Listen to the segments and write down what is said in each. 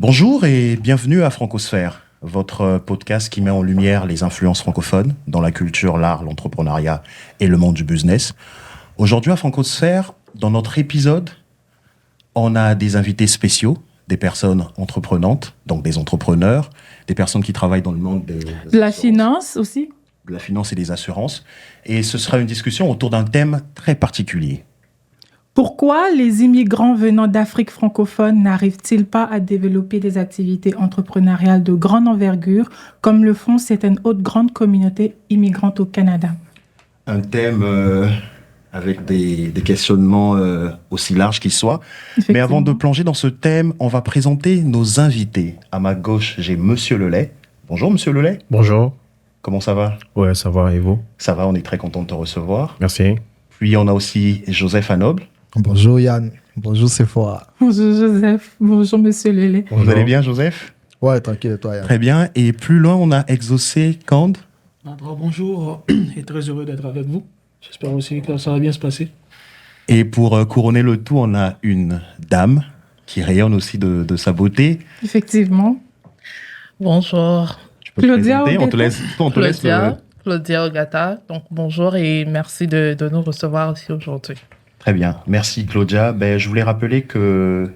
Bonjour et bienvenue à Francosphère, votre podcast qui met en lumière les influences francophones dans la culture, l'art, l'entrepreneuriat et le monde du business. Aujourd'hui à Francosphère, dans notre épisode, on a des invités spéciaux, des personnes entreprenantes, donc des entrepreneurs, des personnes qui travaillent dans le monde de la finance aussi. De la finance et des assurances. Et ce sera une discussion autour d'un thème très particulier. Pourquoi les immigrants venant d'Afrique francophone n'arrivent-ils pas à développer des activités entrepreneuriales de grande envergure, comme le font certaines autres grandes communautés immigrantes au Canada? Un thème avec des questionnements aussi larges qu'ils soient. Mais avant de plonger dans ce thème, on va présenter nos invités. À ma gauche, j'ai Monsieur Lelay. Bonjour Monsieur Lelay. Bonjour. Comment ça va? Ouais, ça va, et vous? Ça va, on est très content de te recevoir. Merci. Puis on a aussi Joseph Hanoble. Bonjour Yann, bonjour Sephora. Bonjour Joseph, bonjour Monsieur Lelay. Vous allez bien Joseph? Ouais, tranquille, et toi Yann? Très bien, et plus loin on a Exaucé Kand. Bonjour, et très heureux d'être avec vous. J'espère aussi que ça va bien se passer. Et pour couronner le tout, on a une dame qui rayonne aussi de sa beauté. Effectivement. Bonjour. Tu peux Claudia te présenter, on te laisse Claudia Ogata. Donc bonjour et merci de nous recevoir ici aujourd'hui. Très bien, merci Claudia. Je voulais rappeler que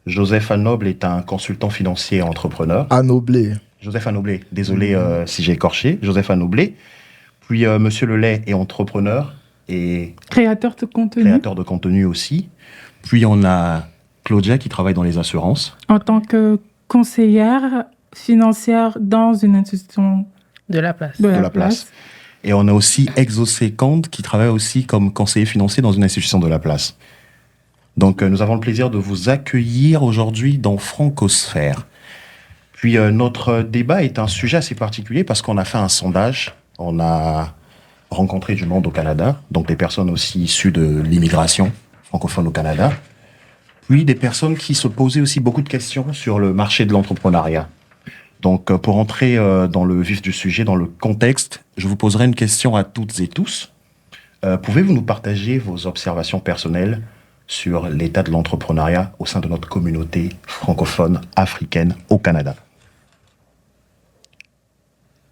Joseph Hanoble est un consultant financier et entrepreneur. Hanoblé. Joseph Hanoblé, désolé si j'ai écorché. Joseph Hanoblé. Puis Monsieur Lelay est entrepreneur et créateur de contenu. Créateur de contenu aussi. Puis on a Claudia qui travaille dans les assurances. En tant que conseillère financière dans une institution de la place. De la place. Et on a aussi Exaucé Kand qui travaille aussi comme conseiller financier dans une institution de la place. Donc nous avons le plaisir de vous accueillir aujourd'hui dans Francosphère. Puis notre débat est un sujet assez particulier parce qu'on a fait un sondage. On a rencontré du monde au Canada, donc des personnes aussi issues de l'immigration francophone au Canada. Puis des personnes qui se posaient aussi beaucoup de questions sur le marché de l'entrepreneuriat. Donc, pour entrer dans le vif du sujet, dans le contexte, je vous poserai une question à toutes et tous. Pouvez-vous nous partager vos observations personnelles sur l'état de l'entrepreneuriat au sein de notre communauté francophone africaine au Canada?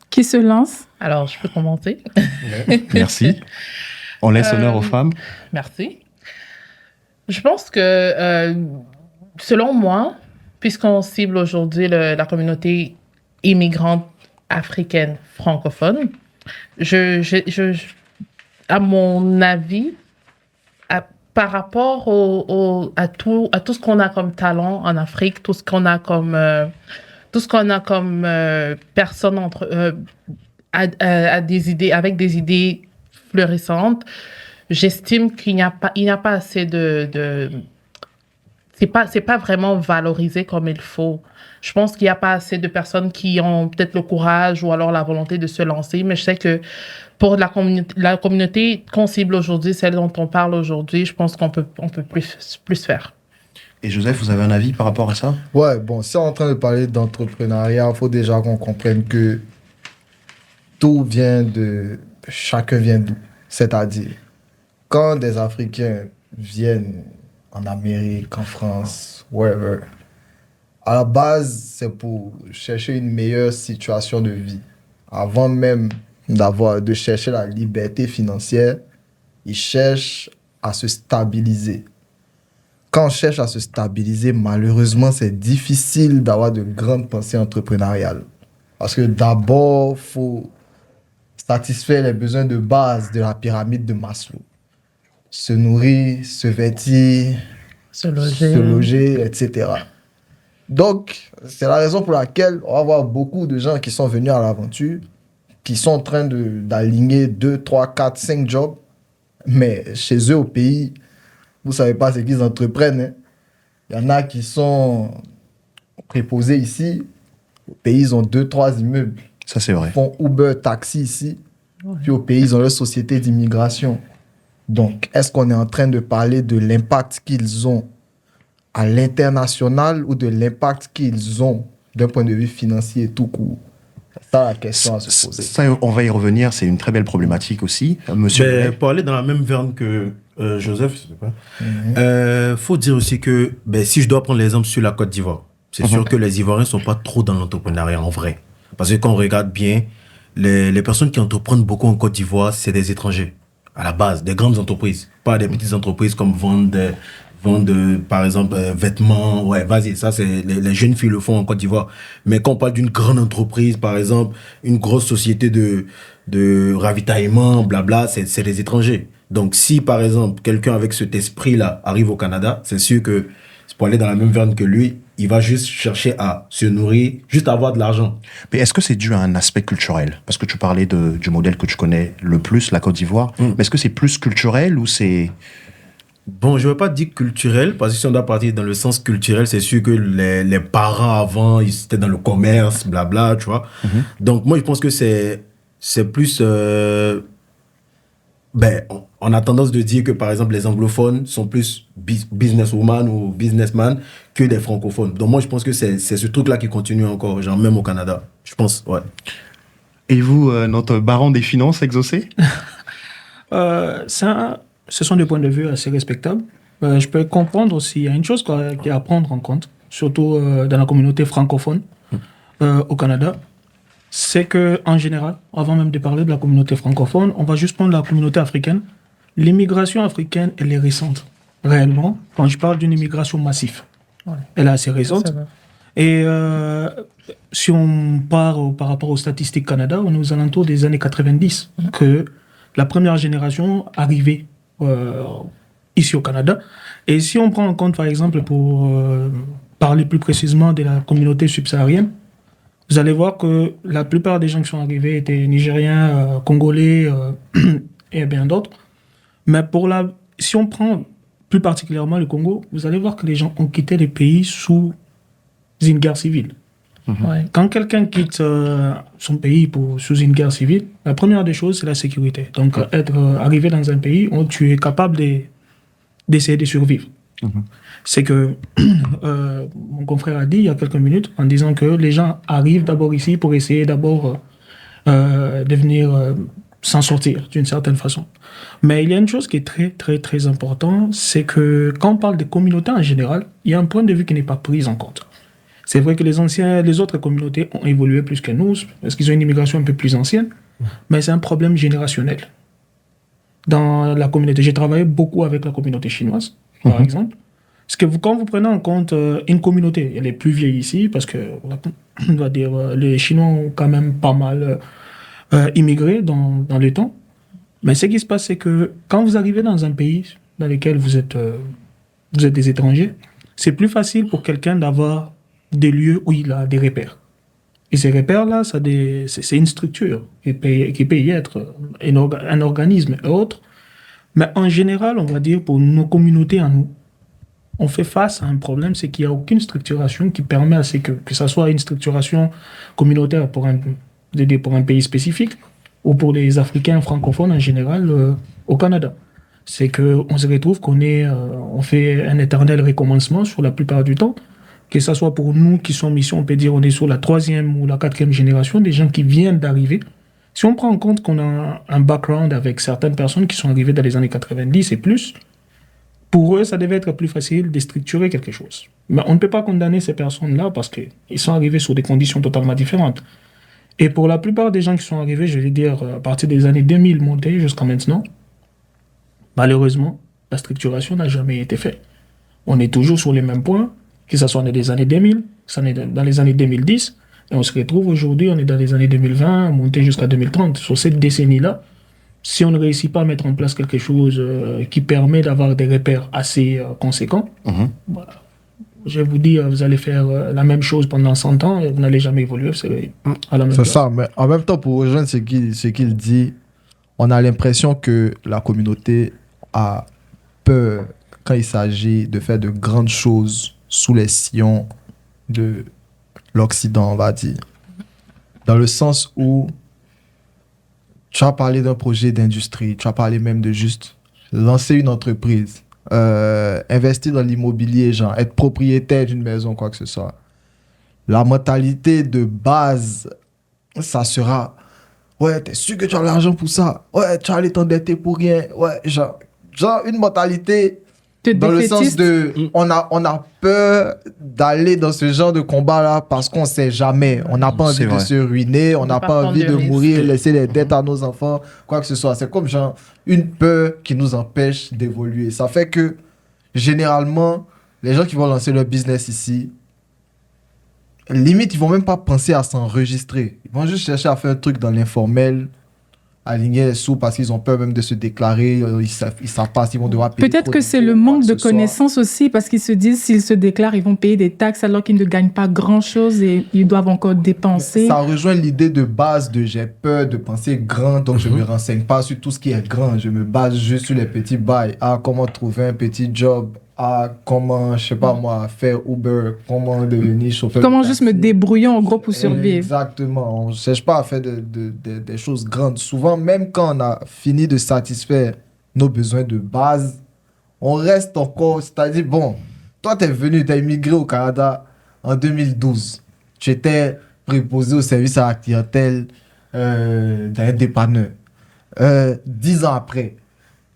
Qui se lance? Alors, je peux commencer. Merci. On laisse honneur aux femmes. Merci. Je pense que, selon moi, puisqu'on cible aujourd'hui la communauté immigrante africaine francophone, à mon avis, par rapport à tout ce qu'on a comme talent en Afrique, tout ce qu'on a comme personnes avec des idées fleurissantes, j'estime qu'il n'y a pas assez c'est pas vraiment valorisé comme il faut. Je pense qu'il n'y a pas assez de personnes qui ont peut-être le courage ou alors la volonté de se lancer, mais je sais que pour la communauté qu'on cible aujourd'hui, celle dont on parle aujourd'hui, je pense qu'on peut plus faire. Et Joseph, vous avez un avis par rapport à ça? Ouais, bon, si on est en train de parler d'entrepreneuriat, il faut déjà qu'on comprenne que tout vient chacun vient d'où. C'est-à-dire, quand des Africains viennent en Amérique, en France, wherever, à la base, c'est pour chercher une meilleure situation de vie. Avant même de chercher la liberté financière, ils cherchent à se stabiliser. Quand on cherche à se stabiliser, malheureusement, c'est difficile d'avoir de grandes pensées entrepreneuriales. Parce que d'abord, il faut satisfaire les besoins de base de la pyramide de Maslow. Se nourrir, se vêtir, se loger, etc. Donc, c'est la raison pour laquelle on va voir beaucoup de gens qui sont venus à l'aventure, qui sont en train d'aligner 2, 3, 4, 5 jobs, mais chez eux au pays, vous ne savez pas ce qu'ils entreprennent. Hein. Il y en a qui sont préposés ici, au pays, ils ont 2, 3 immeubles. Ça, c'est vrai. Ils font Uber, taxi ici, puis au pays, ils ont leur société d'immigration. Donc, est-ce qu'on est en train de parler de l'impact qu'ils ont à l'international ou de l'impact qu'ils ont d'un point de vue financier tout court? C'est ça la question à se poser. Ça, on va y revenir, c'est une très belle problématique aussi. Monsieur pour aller dans la même veine que Joseph, je sais pas, faut dire aussi que si je dois prendre l'exemple sur la Côte d'Ivoire, C'est sûr que les Ivoiriens ne sont pas trop dans l'entrepreneuriat en vrai. Parce que quand on regarde bien, les personnes qui entreprennent beaucoup en Côte d'Ivoire, c'est des étrangers. À la base, des grandes entreprises. Pas des petites entreprises comme vendre par exemple, vêtements. Ouais, vas-y, ça, c'est les jeunes filles le font en Côte d'Ivoire. Mais quand on parle d'une grande entreprise, par exemple, une grosse société de ravitaillement, blabla, c'est des étrangers. Donc, si, par exemple, quelqu'un avec cet esprit-là arrive au Canada, c'est sûr que c'est pour aller dans la même veine que lui, il va juste chercher à se nourrir, juste avoir de l'argent. Mais est-ce que c'est dû à un aspect culturel? Parce que tu parlais du modèle que tu connais le plus, la Côte d'Ivoire. Mais est-ce que c'est plus culturel ou c'est... Bon, je ne veux pas dire culturel, parce que si on doit partir dans le sens culturel, c'est sûr que les parents avant, ils étaient dans le commerce, blabla, tu vois. Donc, moi, je pense que c'est plus... on a tendance de dire que, par exemple, les anglophones sont plus businesswoman ou businessman que des francophones. Donc, moi, je pense que c'est ce truc-là qui continue encore, genre même au Canada. Je pense, ouais. Et vous, notre baron des finances exaucé? Ce sont des points de vue assez respectables. Je peux comprendre aussi, il y a une chose qu'il y a à prendre en compte, surtout dans la communauté francophone au Canada, c'est qu'en général, avant même de parler de la communauté francophone, on va juste prendre la communauté africaine. L'immigration africaine, elle est récente, réellement, quand je parle d'une immigration massive. Ouais. Elle est assez récente. Et si on part par rapport aux statistiques Canada, on est aux alentours des années 90, que la première génération arrivait ici au Canada. Et si on prend en compte, par exemple, pour parler plus précisément de la communauté subsaharienne, vous allez voir que la plupart des gens qui sont arrivés étaient Nigériens, Congolais et bien d'autres. Mais si on prend plus particulièrement le Congo, vous allez voir que les gens ont quitté les pays sous une guerre civile. Ouais. Quand quelqu'un quitte son pays sous une guerre civile, la première des choses, c'est la sécurité. Donc, arrivé dans un pays où tu es capable d'essayer de survivre. C'est que mon confrère a dit il y a quelques minutes en disant que les gens arrivent d'abord ici pour essayer d'abord de venir s'en sortir d'une certaine façon. Mais il y a une chose qui est très, très, très importante, c'est que quand on parle des communautés en général, il y a un point de vue qui n'est pas pris en compte. C'est vrai que les autres communautés ont évolué plus que nous, parce qu'ils ont une immigration un peu plus ancienne, mais c'est un problème générationnel. Dans la communauté, j'ai travaillé beaucoup avec la communauté chinoise, par exemple. Parce que quand vous prenez en compte une communauté, elle est plus vieille ici, parce que, on va dire, les Chinois ont quand même pas mal immigré dans le temps. Mais ce qui se passe, c'est que quand vous arrivez dans un pays dans lequel vous êtes des étrangers, c'est plus facile pour quelqu'un d'avoir des lieux où il a des repères. Et ces repères-là, c'est une structure qui peut y être un organisme et autres. Mais en général, on va dire, pour nos communautés à nous, on fait face à un problème, c'est qu'il n'y a aucune structuration qui permet à ce que ça soit une structuration communautaire pour un pays spécifique ou pour les Africains francophones en général au Canada. C'est qu'on se retrouve on fait un éternel recommencement sur la plupart du temps, que ce soit pour nous qui sommes ici, on peut dire on est sur la 3e ou la 4e génération, des gens qui viennent d'arriver. Si on prend en compte qu'on a un background avec certaines personnes qui sont arrivées dans les années 90 et plus, pour eux, ça devait être plus facile de structurer quelque chose. Mais on ne peut pas condamner ces personnes-là parce qu'ils sont arrivés sous des conditions totalement différentes. Et pour la plupart des gens qui sont arrivés, je vais dire, à partir des années 2000 montées jusqu'à maintenant, malheureusement, la structuration n'a jamais été faite. On est toujours sur les mêmes points, que ce soit dans les années 2000, dans les années 2010, et on se retrouve aujourd'hui, on est dans les années 2020, monté jusqu'à 2030. Sur cette décennie-là, si on ne réussit pas à mettre en place quelque chose qui permet d'avoir des repères assez conséquents, voilà. Je vous dis, vous allez faire la même chose pendant 100 ans et vous n'allez jamais évoluer. C'est à la même place. ça, mais en même temps, pour rejoindre ce qu'il dit, on a l'impression que la communauté a peur quand il s'agit de faire de grandes choses sous les sillons de l'Occident, on va dire. Dans le sens où tu as parlé d'un projet d'industrie, tu as parlé même de juste lancer une entreprise, investir dans l'immobilier, genre être propriétaire d'une maison, quoi que ce soit. La mentalité de base, ça sera ouais, t'es sûr que tu as l'argent pour ça? Ouais, tu vas aller t'endetter pour rien. Ouais, genre une mentalité Dans le sens défaitiste. de, on a peur d'aller dans ce genre de combat-là parce qu'on sait jamais. On n'a pas envie C'est de vrai. se ruiner, on n'a pas pas prendre envie de de risques. mourir, laisser les dettes à nos enfants, quoi que ce soit. C'est comme genre une peur qui nous empêche d'évoluer. Ça fait que, généralement, les gens qui vont lancer leur business ici, limite, ils vont même pas penser à s'enregistrer. Ils vont juste chercher à faire un truc dans l'informel, aligner les sous parce qu'ils ont peur même de se déclarer. Ils savent pas s'ils vont devoir payer. Peut-être trop que c'est d'impôts, le quoi manque que de ce soit. connaissances aussi, parce qu'ils se disent s'ils se déclarent, ils vont payer des taxes alors qu'ils ne gagnent pas grand-chose et ils doivent encore dépenser. Ça rejoint l'idée de base de j'ai peur de penser grand, donc je me renseigne pas sur tout ce qui est grand. Je me base juste sur les petits bails. Ah, comment trouver un petit job. Ah, comment, je sais pas moi, faire Uber. Comment devenir chauffeur. Comment de juste me taxi. débrouiller en gros pour survivre. Exactement. On ne cherche pas à faire des choses grandes. Souvent, même quand on a fini de satisfaire nos besoins de base, on reste encore. C'est-à-dire, bon, toi, tu es venu, tu as immigré au Canada en 2012. Tu étais préposé au service à la clientèle d'un dépanneur. 10 ans après,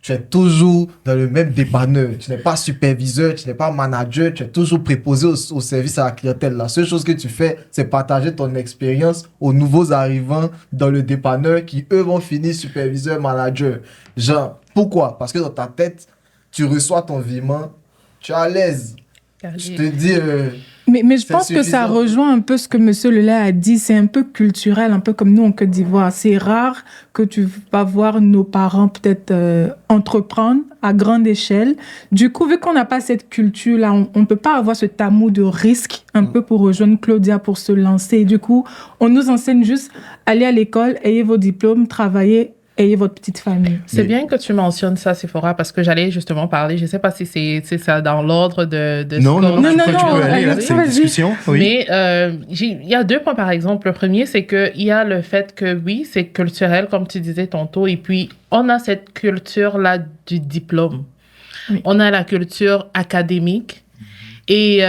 tu es toujours dans le même dépanneur. Tu n'es pas superviseur, tu n'es pas manager, tu es toujours préposé au service à la clientèle. La seule chose que tu fais, c'est partager ton expérience aux nouveaux arrivants dans le dépanneur qui, eux, vont finir superviseur, manager. Genre, pourquoi? Parce que dans ta tête, tu reçois ton virement, tu es à l'aise. Je te dis... Mais je c'est pense que ça suffisant. rejoint un peu ce que M. Lelay a dit. C'est un peu culturel, un peu comme nous en Côte d'Ivoire. C'est rare que tu vas voir nos parents peut-être entreprendre à grande échelle. Du coup, vu qu'on n'a pas cette culture-là, on ne peut pas avoir ce tamoux de risque un peu pour rejoindre Claudia pour se lancer. Et du coup, on nous enseigne juste allez à l'école, ayez vos diplômes, travaillez, ayez votre petite famille. C'est bien que tu mentionnes ça, Sephora, parce que j'allais justement parler, je ne sais pas si c'est ça dans l'ordre de Non, non, non, Non, tu non, peux, tu non, peux aller, là, allez, c'est une vas-y. discussion. Oui. Mais il y a 2 points, par exemple. Le premier, c'est qu'il y a le fait que, oui, c'est culturel, comme tu disais tantôt, et puis on a cette culture-là du diplôme. Oui. On a la culture académique. Et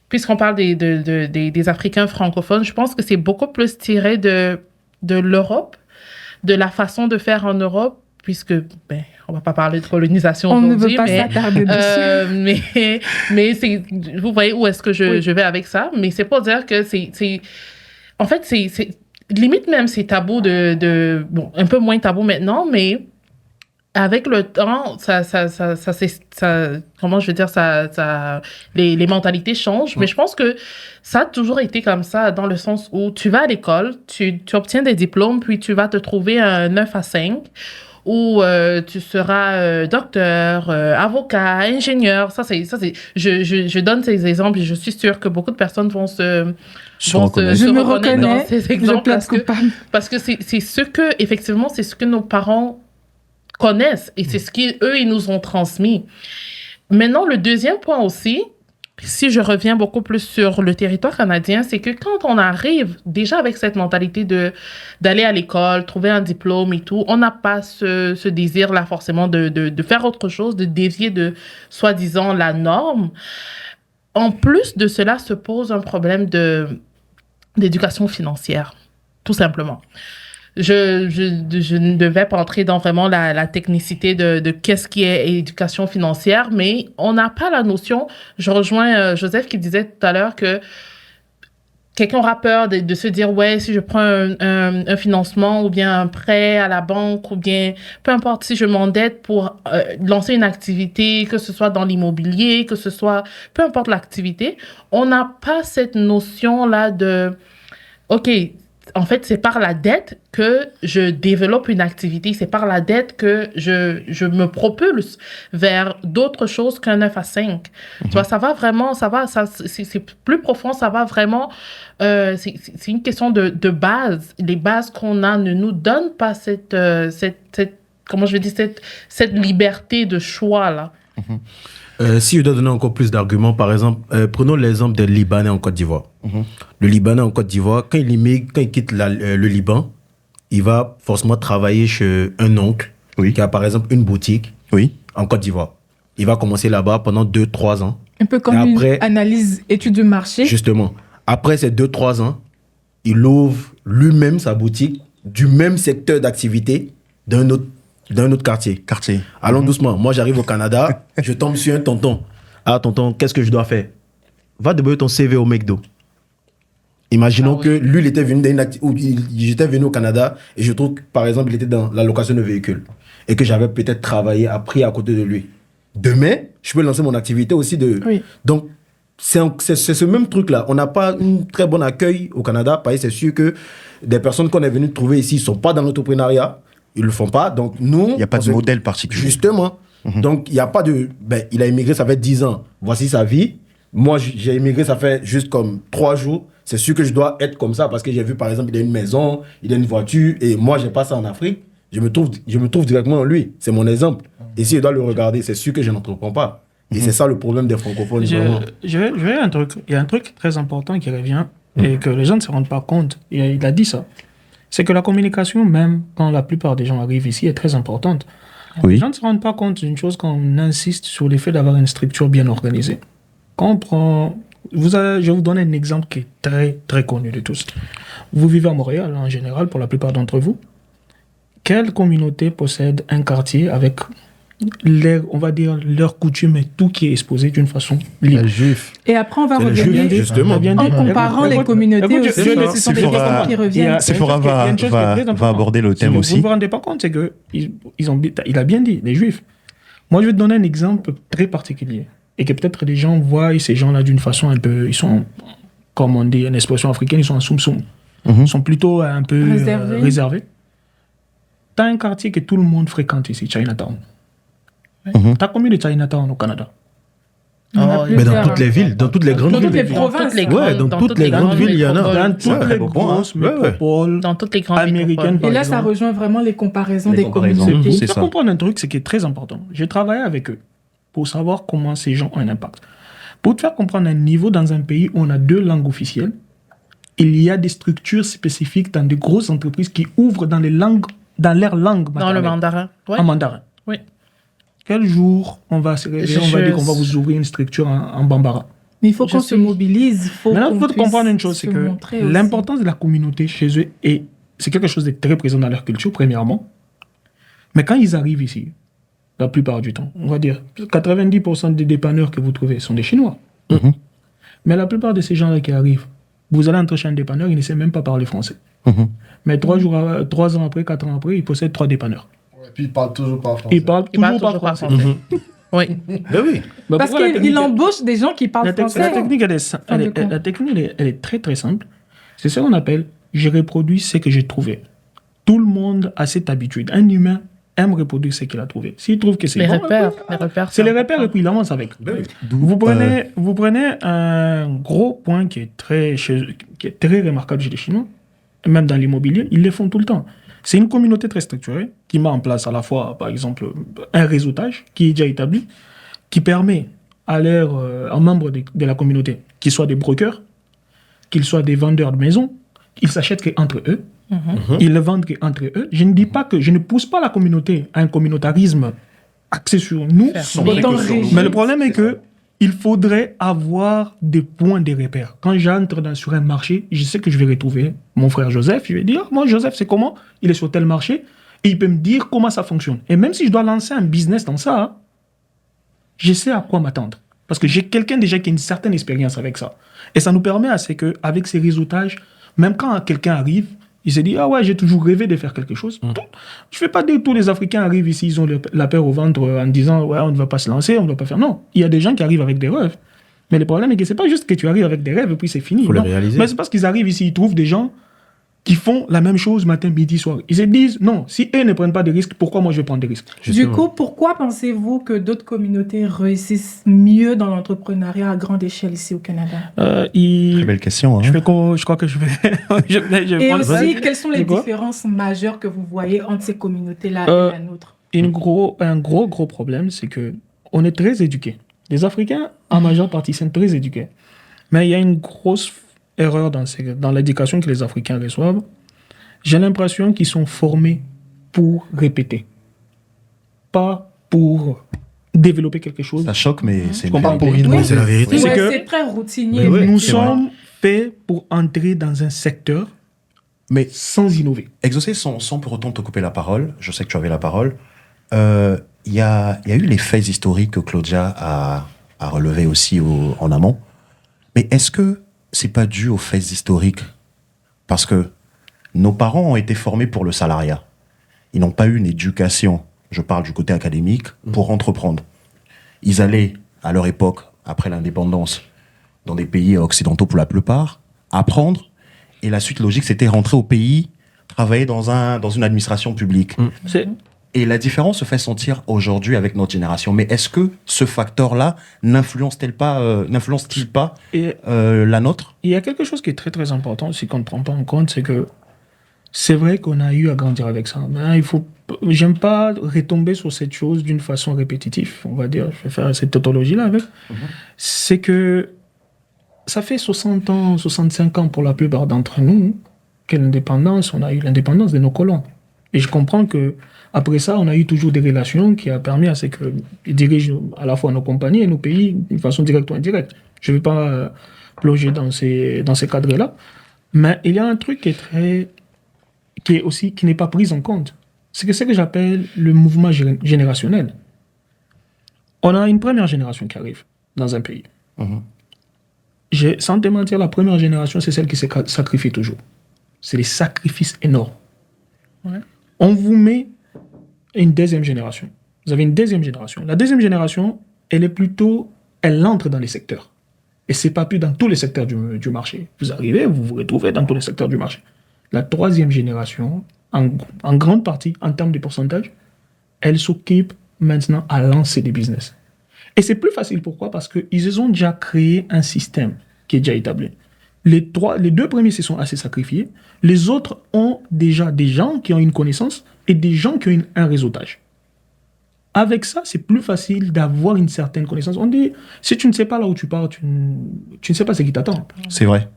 puisqu'on parle des Africains francophones, je pense que c'est beaucoup plus tiré de l'Europe, de la façon de faire en Europe, puisque, on va pas parler de colonisation On ne aujourd'hui, veut pas s'attarder dessus. mais c'est, vous voyez où est-ce que je vais avec ça, mais c'est pour dire que en fait, c'est limite même c'est tabou bon, un peu moins tabou maintenant, mais avec le temps, comment je veux dire, les mentalités changent, mais je pense que ça a toujours été comme ça, dans le sens où tu vas à l'école, tu obtiens des diplômes, puis tu vas te trouver un 9 à 5, où tu seras docteur, avocat, ingénieur. Je donne ces exemples et je suis sûre que beaucoup de personnes vont se Je me reconnaître reconnais, dans ces exemples je plaide coupable. parce que c'est ce que, effectivement, c'est ce que nos parents connaissent et c'est ce qu'eux, ils nous ont transmis. Maintenant, le deuxième point aussi, si je reviens beaucoup plus sur le territoire canadien, c'est que quand on arrive déjà avec cette mentalité d'aller à l'école, trouver un diplôme et tout, on n'a pas ce désir-là forcément de faire autre chose, de dévier de soi-disant la norme. En plus de cela, se pose un problème d'éducation financière, tout simplement. Je ne devais pas entrer dans vraiment la technicité de qu'est-ce qui est éducation financière, mais on n'a pas la notion. Je rejoins Joseph qui disait tout à l'heure que quelqu'un aura peur de se dire, ouais, si je prends un financement ou bien un prêt à la banque ou bien peu importe si je m'endette pour lancer une activité, que ce soit dans l'immobilier, que ce soit, peu importe l'activité, on n'a pas cette notion-là de, OK, en fait, c'est par la dette que je développe une activité. C'est par la dette que je me propulse vers d'autres choses qu'un 9 à 5. Tu vois, ça va vraiment, c'est plus profond, ça va vraiment, c'est une question de base. Les bases qu'on a ne nous donnent pas cette comment je vais dire, cette liberté de choix, là. Si je dois donner encore plus d'arguments, par exemple, prenons l'exemple des Libanais en Côte d'Ivoire. Le Libanais en Côte d'Ivoire, quand il immigre, quand il quitte le Liban, il va forcément travailler chez un oncle qui a par exemple une boutique en Côte d'Ivoire. Il va commencer là-bas pendant 2-3 ans. Un peu comme après, une analyse, étude de marché. Justement. Après ces 2-3 ans, il ouvre lui-même sa boutique du même secteur d'activité d'un autre dans un autre quartier. Allons doucement. Moi, j'arrive au Canada, je tombe sur un tonton. Ah, tonton, qu'est-ce que je dois faire? Va demander ton CV au McDo. Imaginons que lui, il était venu j'étais venu au Canada et je trouve que, par exemple, il était dans la location de véhicules et que j'avais peut-être travaillé, appris à côté de lui. Demain, je peux lancer mon activité aussi de... Oui. Donc, c'est ce même truc-là. On n'a pas un très bon accueil au Canada parce que c'est sûr que des personnes qu'on est venu trouver ici ne sont pas dans l'entrepreneuriat. Ils ne le font pas. Donc, nous... Il n'y a pas de modèle particulier. Justement. Donc, il n'y a pas de... il a immigré, ça fait 10 ans. Voici sa vie. Moi, j'ai immigré, ça fait juste comme 3 jours. C'est sûr que je dois être comme ça parce que j'ai vu, par exemple, il a une maison, il a une voiture et moi, j'ai pas ça en Afrique. Je me trouve directement en lui. C'est mon exemple. Et si je dois le regarder, c'est sûr que je n'entreprends pas. Et c'est ça le problème des francophones. Je vais un truc. Il y a un truc très important qui revient et que les gens ne se rendent pas compte. Il a dit ça. C'est que la communication, même quand la plupart des gens arrivent ici, est très importante. Oui. Les gens ne se rendent pas compte d'une chose quand on insiste sur le fait d'avoir une structure bien organisée. Quand on prend... je vais vous donner un exemple qui est très, très connu de tous. Vous vivez à Montréal, en général, pour la plupart d'entre vous. Quelle communauté possède un quartier avec on va dire, leurs coutumes et tout qui est exposé d'une façon libre? Les Juifs. Et après, on va C'est le revenir juif, justement. en comparant les communautés aussi. Ce sont des questions qui reviennent. Sephora va aborder le thème aussi. Vous ne vous rendez pas compte, c'est que il a bien dit, les Juifs. Moi, je vais te donner un exemple très particulier. Et que peut-être les gens voient ces gens-là d'une façon un peu... Ils sont, comme on dit, une expression africaine, ils sont en soum-soum. Ils sont plutôt un peu réservés. Tu as un quartier que tout le monde fréquente ici, Chinatown. Tu as combien de Chinatown au Canada? Mais dans toutes les villes, dans toutes les grandes villes. Dans toutes les provinces. Dans toutes les grandes villes, il y en a. Dans toutes les grosses métropoles Dans toutes les grandes américaines, métropoles. Et là, ça rejoint vraiment les comparaisons Les des comparaisons. communautés. C'est Il faut ça. comprendre un truc, c'est qui est très important. J'ai travaillé avec eux pour savoir comment ces gens ont un impact. Pour te faire comprendre un niveau dans un pays où on a 2 langues officielles, il y a des structures spécifiques dans de grosses entreprises qui ouvrent dans leur langue Dans maternelle. le mandarin. Ouais. En mandarin. Oui. Quel jour on va se réveiller, on va dire qu'on va vous ouvrir une structure en bambara? Mais il faut qu'on se mobilise. Maintenant, il faut comprendre une chose, c'est que l'importance de la communauté chez eux, c'est quelque chose de très présent dans leur culture, premièrement. Mais quand ils arrivent ici, la plupart du temps, on va dire 90% des dépanneurs que vous trouvez sont des Chinois. Mais la plupart de ces gens-là qui arrivent, vous allez entrer chez un dépanneur, il ne sait même pas parler français. Mais 3 ans après, 4 ans après, il possède 3 dépanneurs. Et puis ils parlent toujours pas français. Il parle toujours pas français. Oui. Ben oui. Parce qu'il embauche des gens qui parlent français. La technique, elle est très très simple. C'est ce qu'on appelle je reproduis ce que j'ai trouvé. Tout le monde a cette habitude. Un humain aime reproduire ce qu'il a trouvé. S'il trouve que c'est Les bon, repères. c'est les repères et puis il avance avec. Vous prenez un gros point qui est très remarquable chez les Chinois, même dans l'immobilier, ils le font tout le temps. C'est une communauté très structurée qui met en place à la fois, par exemple, un réseautage qui est déjà établi, qui permet aux membres de la communauté, qu'ils soient des brokers, qu'ils soient des vendeurs de maisons, ils s'achètent qu'entre eux, ils le vendent qu'entre eux. Je ne dis pas que je ne pousse pas la communauté à un communautarisme axé sur nous, mais le problème est que il faudrait avoir des points de repère. Quand j'entre sur un marché, je sais que je vais retrouver mon frère Joseph. Je vais dire, moi, Joseph, c'est comment? Il est sur tel marché. Et il peut me dire comment ça fonctionne. Et même si je dois lancer un business dans ça, je sais à quoi m'attendre. Parce que j'ai quelqu'un déjà qui a une certaine expérience avec ça. Et ça nous permet avec ces réseautages, même quand quelqu'un arrive, il se dit, ah ouais, j'ai toujours rêvé de faire quelque chose. Je ne fais pas dire que tous les Africains arrivent ici, ils ont la peur au ventre en disant, ouais, on ne va pas se lancer, on ne va pas faire. Non, il y a des gens qui arrivent avec des rêves. Mais le problème est que ce n'est pas juste que tu arrives avec des rêves et puis c'est fini. Il faut les réaliser. Mais c'est parce qu'ils arrivent ici, ils trouvent des gens qui font la même chose matin, midi, soir. Ils se disent, non, si eux ne prennent pas de risques, pourquoi moi je vais prendre des risques? Du coup, pourquoi pensez-vous que d'autres communautés réussissent mieux dans l'entrepreneuriat à grande échelle ici au Canada? Très belle question. Hein? Je crois que je vais... Et aussi, quelles sont les différences majeures que vous voyez entre ces communautés-là et la nôtre? Un gros problème, c'est que on est très éduqués. Les Africains, en majeure partie, sont très éduqués. Mais il y a une grosse erreur dans l'éducation que les Africains reçoivent. J'ai l'impression qu'ils sont formés pour répéter, pas pour développer quelque chose. Ça choque, mais c'est Je comprends. pour innover. Oui, c'est la vérité. C'est que c'est très routinier. nous sommes faits pour entrer dans un secteur, mais sans innover. Exaucé, sans pour autant te couper la parole, je sais que tu avais la parole, Il y a eu les faits historiques que Claudia a relevés aussi en amont. Mais est-ce que c'est pas dû aux faits historiques? Parce que nos parents ont été formés pour le salariat. Ils n'ont pas eu une éducation, je parle du côté académique, pour entreprendre. Ils allaient, à leur époque, après l'indépendance, dans des pays occidentaux pour la plupart, apprendre. Et la suite logique, c'était rentrer au pays, travailler dans une administration publique. Et la différence se fait sentir aujourd'hui avec notre génération. Mais est-ce que ce facteur-là n'influence-t-il pas la nôtre? Il y a quelque chose qui est très très important aussi qu'on ne prend pas en compte, c'est que c'est vrai qu'on a eu à grandir avec ça. Mais j'aime pas retomber sur cette chose d'une façon répétitive, on va dire. Je vais faire cette tautologie-là avec. C'est que ça fait 60 ans, 65 ans pour la plupart d'entre nous que on a eu l'indépendance de nos colons. Et je comprends que après ça, on a eu toujours des relations qui ont permis à ce qu'ils dirigent à la fois nos compagnies et nos pays d'une façon directe ou indirecte. Je ne vais pas plonger dans ces cadres-là. Mais il y a un truc qui n'est pas pris en compte. C'est ce que j'appelle le mouvement générationnel. On a une première génération qui arrive dans un pays. Sans te mentir, la première génération, c'est celle qui se sacrifie toujours. C'est des sacrifices énormes. On vous met une deuxième génération. Vous avez une deuxième génération. La deuxième génération, elle entre dans les secteurs. Et c'est pas plus dans tous les secteurs du marché. Vous arrivez, vous vous retrouvez dans tous les secteurs du marché. La troisième génération, en grande partie, en termes de pourcentage, elle s'occupe maintenant à lancer des business. Et c'est plus facile. Pourquoi? Parce qu'ils ont déjà créé un système qui est déjà établi. Les deux premiers se sont assez sacrifiés. Les autres ont déjà des gens qui ont une connaissance et des gens qui ont un réseautage. Avec ça, c'est plus facile d'avoir une certaine connaissance. On dit, si tu ne sais pas là où tu pars, tu ne sais pas ce qui t'attend. C'est vrai.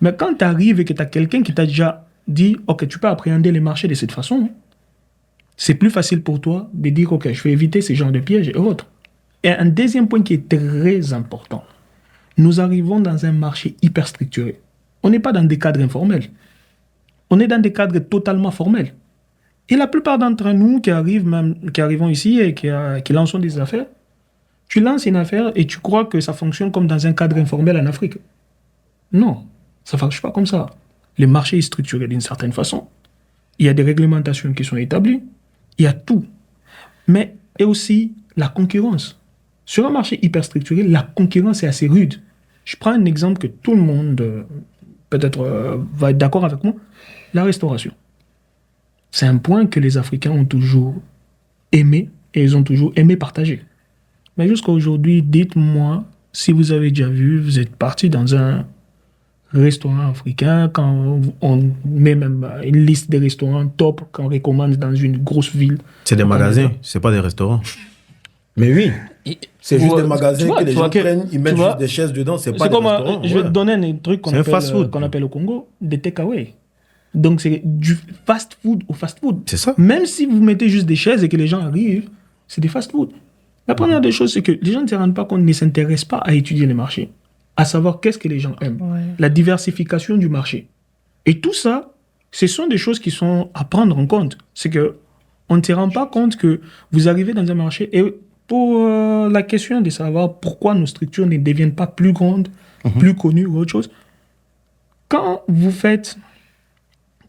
Mais quand tu arrives et que tu as quelqu'un qui t'a déjà dit, OK, tu peux appréhender les marchés de cette façon, c'est plus facile pour toi de dire, OK, je vais éviter ces genres de pièges et autres. Et un deuxième point qui est très important, nous arrivons dans un marché hyper structuré. On n'est pas dans des cadres informels. On est dans des cadres totalement formels. Et la plupart d'entre nous qui arrivons ici et qui lançons des affaires, tu lances une affaire et tu crois que ça fonctionne comme dans un cadre informel en Afrique. Non, ça ne marche pas comme ça. Le marché est structuré d'une certaine façon. Il y a des réglementations qui sont établies. Il y a tout. Mais et aussi la concurrence. Sur un marché hyper structuré, la concurrence est assez rude. Je prends un exemple que tout le monde peut-être va être d'accord avec moi. La restauration. C'est un point que les Africains ont toujours aimé et ils ont toujours aimé partager. Mais jusqu'à aujourd'hui, dites-moi si vous avez déjà vu, vous êtes parti dans un restaurant africain, quand on met même une liste des restaurants top qu'on recommande dans une grosse ville. C'est des magasins, c'est pas des restaurants. Mais oui, c'est juste des magasins vois, que les gens prennent, ils mettent juste des chaises dedans, c'est pas des restaurants. Je vais te donner un truc qu'on appelle au Congo, des takeaway. Donc c'est du fast-food au fast-food. C'est ça. Même si vous mettez juste des chaises et que les gens arrivent, c'est des fast-food. La première des choses, c'est que les gens ne se rendent pas compte, ne s'intéressent pas à étudier les marchés, à savoir qu'est-ce que les gens aiment, la diversification du marché. Et tout ça, ce sont des choses qui sont à prendre en compte. C'est que on ne se rend pas compte que vous arrivez dans un marché et pour la question de savoir pourquoi nos structures ne deviennent pas plus grandes, plus connues ou autre chose, quand vous faites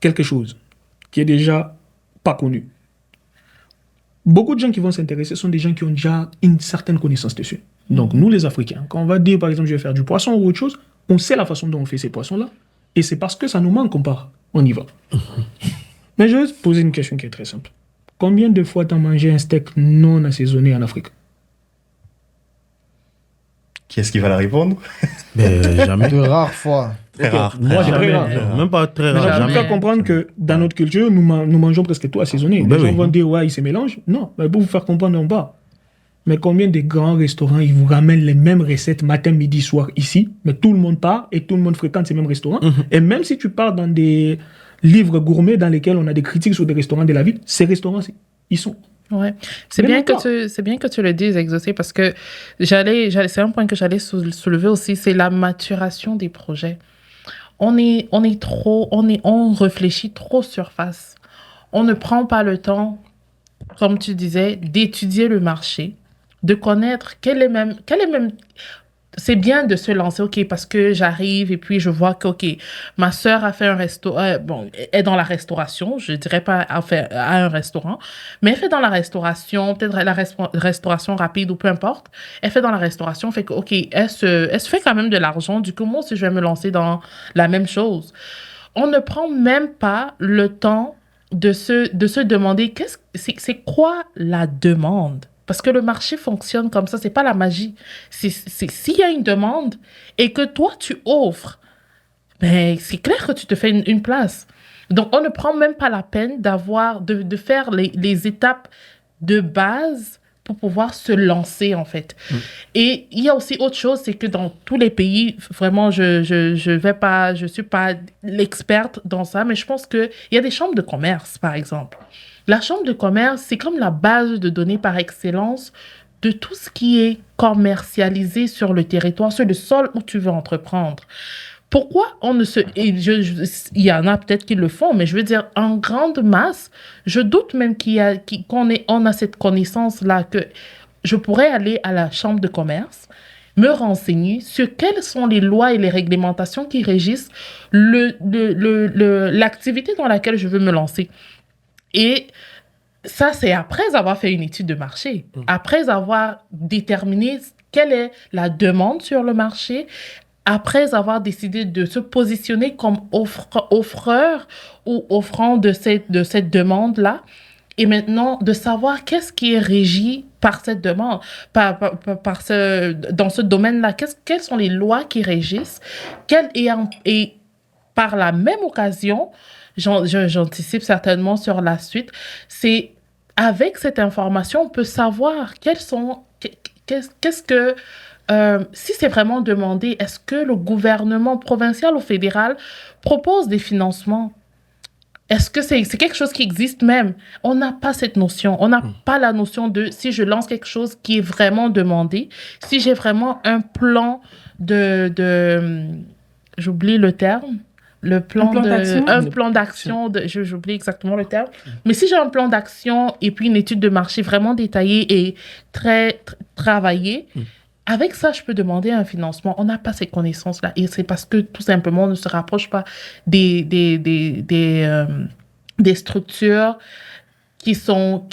quelque chose qui est déjà pas connu, beaucoup de gens qui vont s'intéresser sont des gens qui ont déjà une certaine connaissance dessus. Donc nous les Africains, quand on va dire par exemple je vais faire du poisson ou autre chose, on sait la façon dont on fait ces poissons-là et c'est parce que ça nous manque qu'on part, on y va. Mais je vais te poser une question qui est très simple. Combien de fois tu as mangé un steak non assaisonné en Afrique? Qui est-ce qui va la répondre? Jamais. De rares fois. Très rare. Moi, Jamais. jamais. Même pas très Mais rare. je Jamais. peux comprendre que dans notre culture, nous mangeons presque tout assaisonné. Ben Les gens oui. vont dire, ouais, ils se mélangent. Non, mais pour vous faire comprendre, non pas. Mais combien de grands restaurants, ils vous ramènent les mêmes recettes matin, midi, soir ici, mais tout le monde part et tout le monde fréquente ces mêmes restaurants. Et même si tu pars dans des livres gourmets dans lesquels on a des critiques sur des restaurants de la ville, ces restaurants, ils sont... Ouais. C'est Mais bien d'accord. que tu le dises, Exaucé, parce que c'est un point que j'allais soulever aussi, c'est la maturation des projets. On réfléchit trop surface. On ne prend pas le temps comme tu disais, d'étudier le marché, de connaître quel est même, c'est bien de se lancer, OK, parce que j'arrive et puis je vois que, OK, ma sœur a fait un restaurant, bon, est dans la restauration, je dirais pas à un restaurant, mais elle fait dans la restauration, peut-être la restauration rapide ou peu importe, elle fait dans la restauration, fait que, OK, elle se fait quand même de l'argent, du coup, moi aussi, je vais me lancer dans la même chose. On ne prend même pas le temps de se demander c'est quoi la demande? Parce que le marché fonctionne comme ça, c'est pas la magie. S'il y a une demande et que toi, tu offres, ben, c'est clair que tu te fais une place. Donc, on ne prend même pas la peine de faire les étapes de base pour pouvoir se lancer, en fait. Et il y a aussi autre chose, c'est que dans tous les pays, vraiment, je suis pas l'experte dans ça, mais je pense qu'il y a des chambres de commerce, par exemple. La chambre de commerce, c'est comme la base de données par excellence de tout ce qui est commercialisé sur le territoire, sur le sol où tu veux entreprendre. Pourquoi on ne se... il y en a peut-être qui le font, mais je veux dire, en grande masse, je doute même qu'on a cette connaissance-là, que je pourrais aller à la chambre de commerce, me renseigner sur quelles sont les lois et les réglementations qui régissent l'activité dans laquelle je veux me lancer. Et ça, c'est après avoir fait une étude de marché, après avoir déterminé quelle est la demande sur le marché, après avoir décidé de se positionner comme offreur ou offrant de cette demande-là, et maintenant de savoir qu'est-ce qui est régi par cette demande, dans ce domaine-là, quelles sont les lois qui régissent, et par la même occasion, j'anticipe certainement sur la suite, c'est avec cette information, on peut savoir si c'est vraiment demandé, est-ce que le gouvernement provincial ou fédéral propose des financements? Est-ce que c'est quelque chose qui existe même? On n'a pas cette notion. On n'a pas la notion de si je lance quelque chose qui est vraiment demandé, si j'ai vraiment un plan j'oublie le terme. Un plan d'action, j'oublie exactement le terme. Mais si j'ai un plan d'action et puis une étude de marché vraiment détaillée et très travaillée, avec ça, je peux demander un financement. On n'a pas ces connaissances-là. Et c'est parce que, tout simplement, on ne se rapproche pas des structures qui sont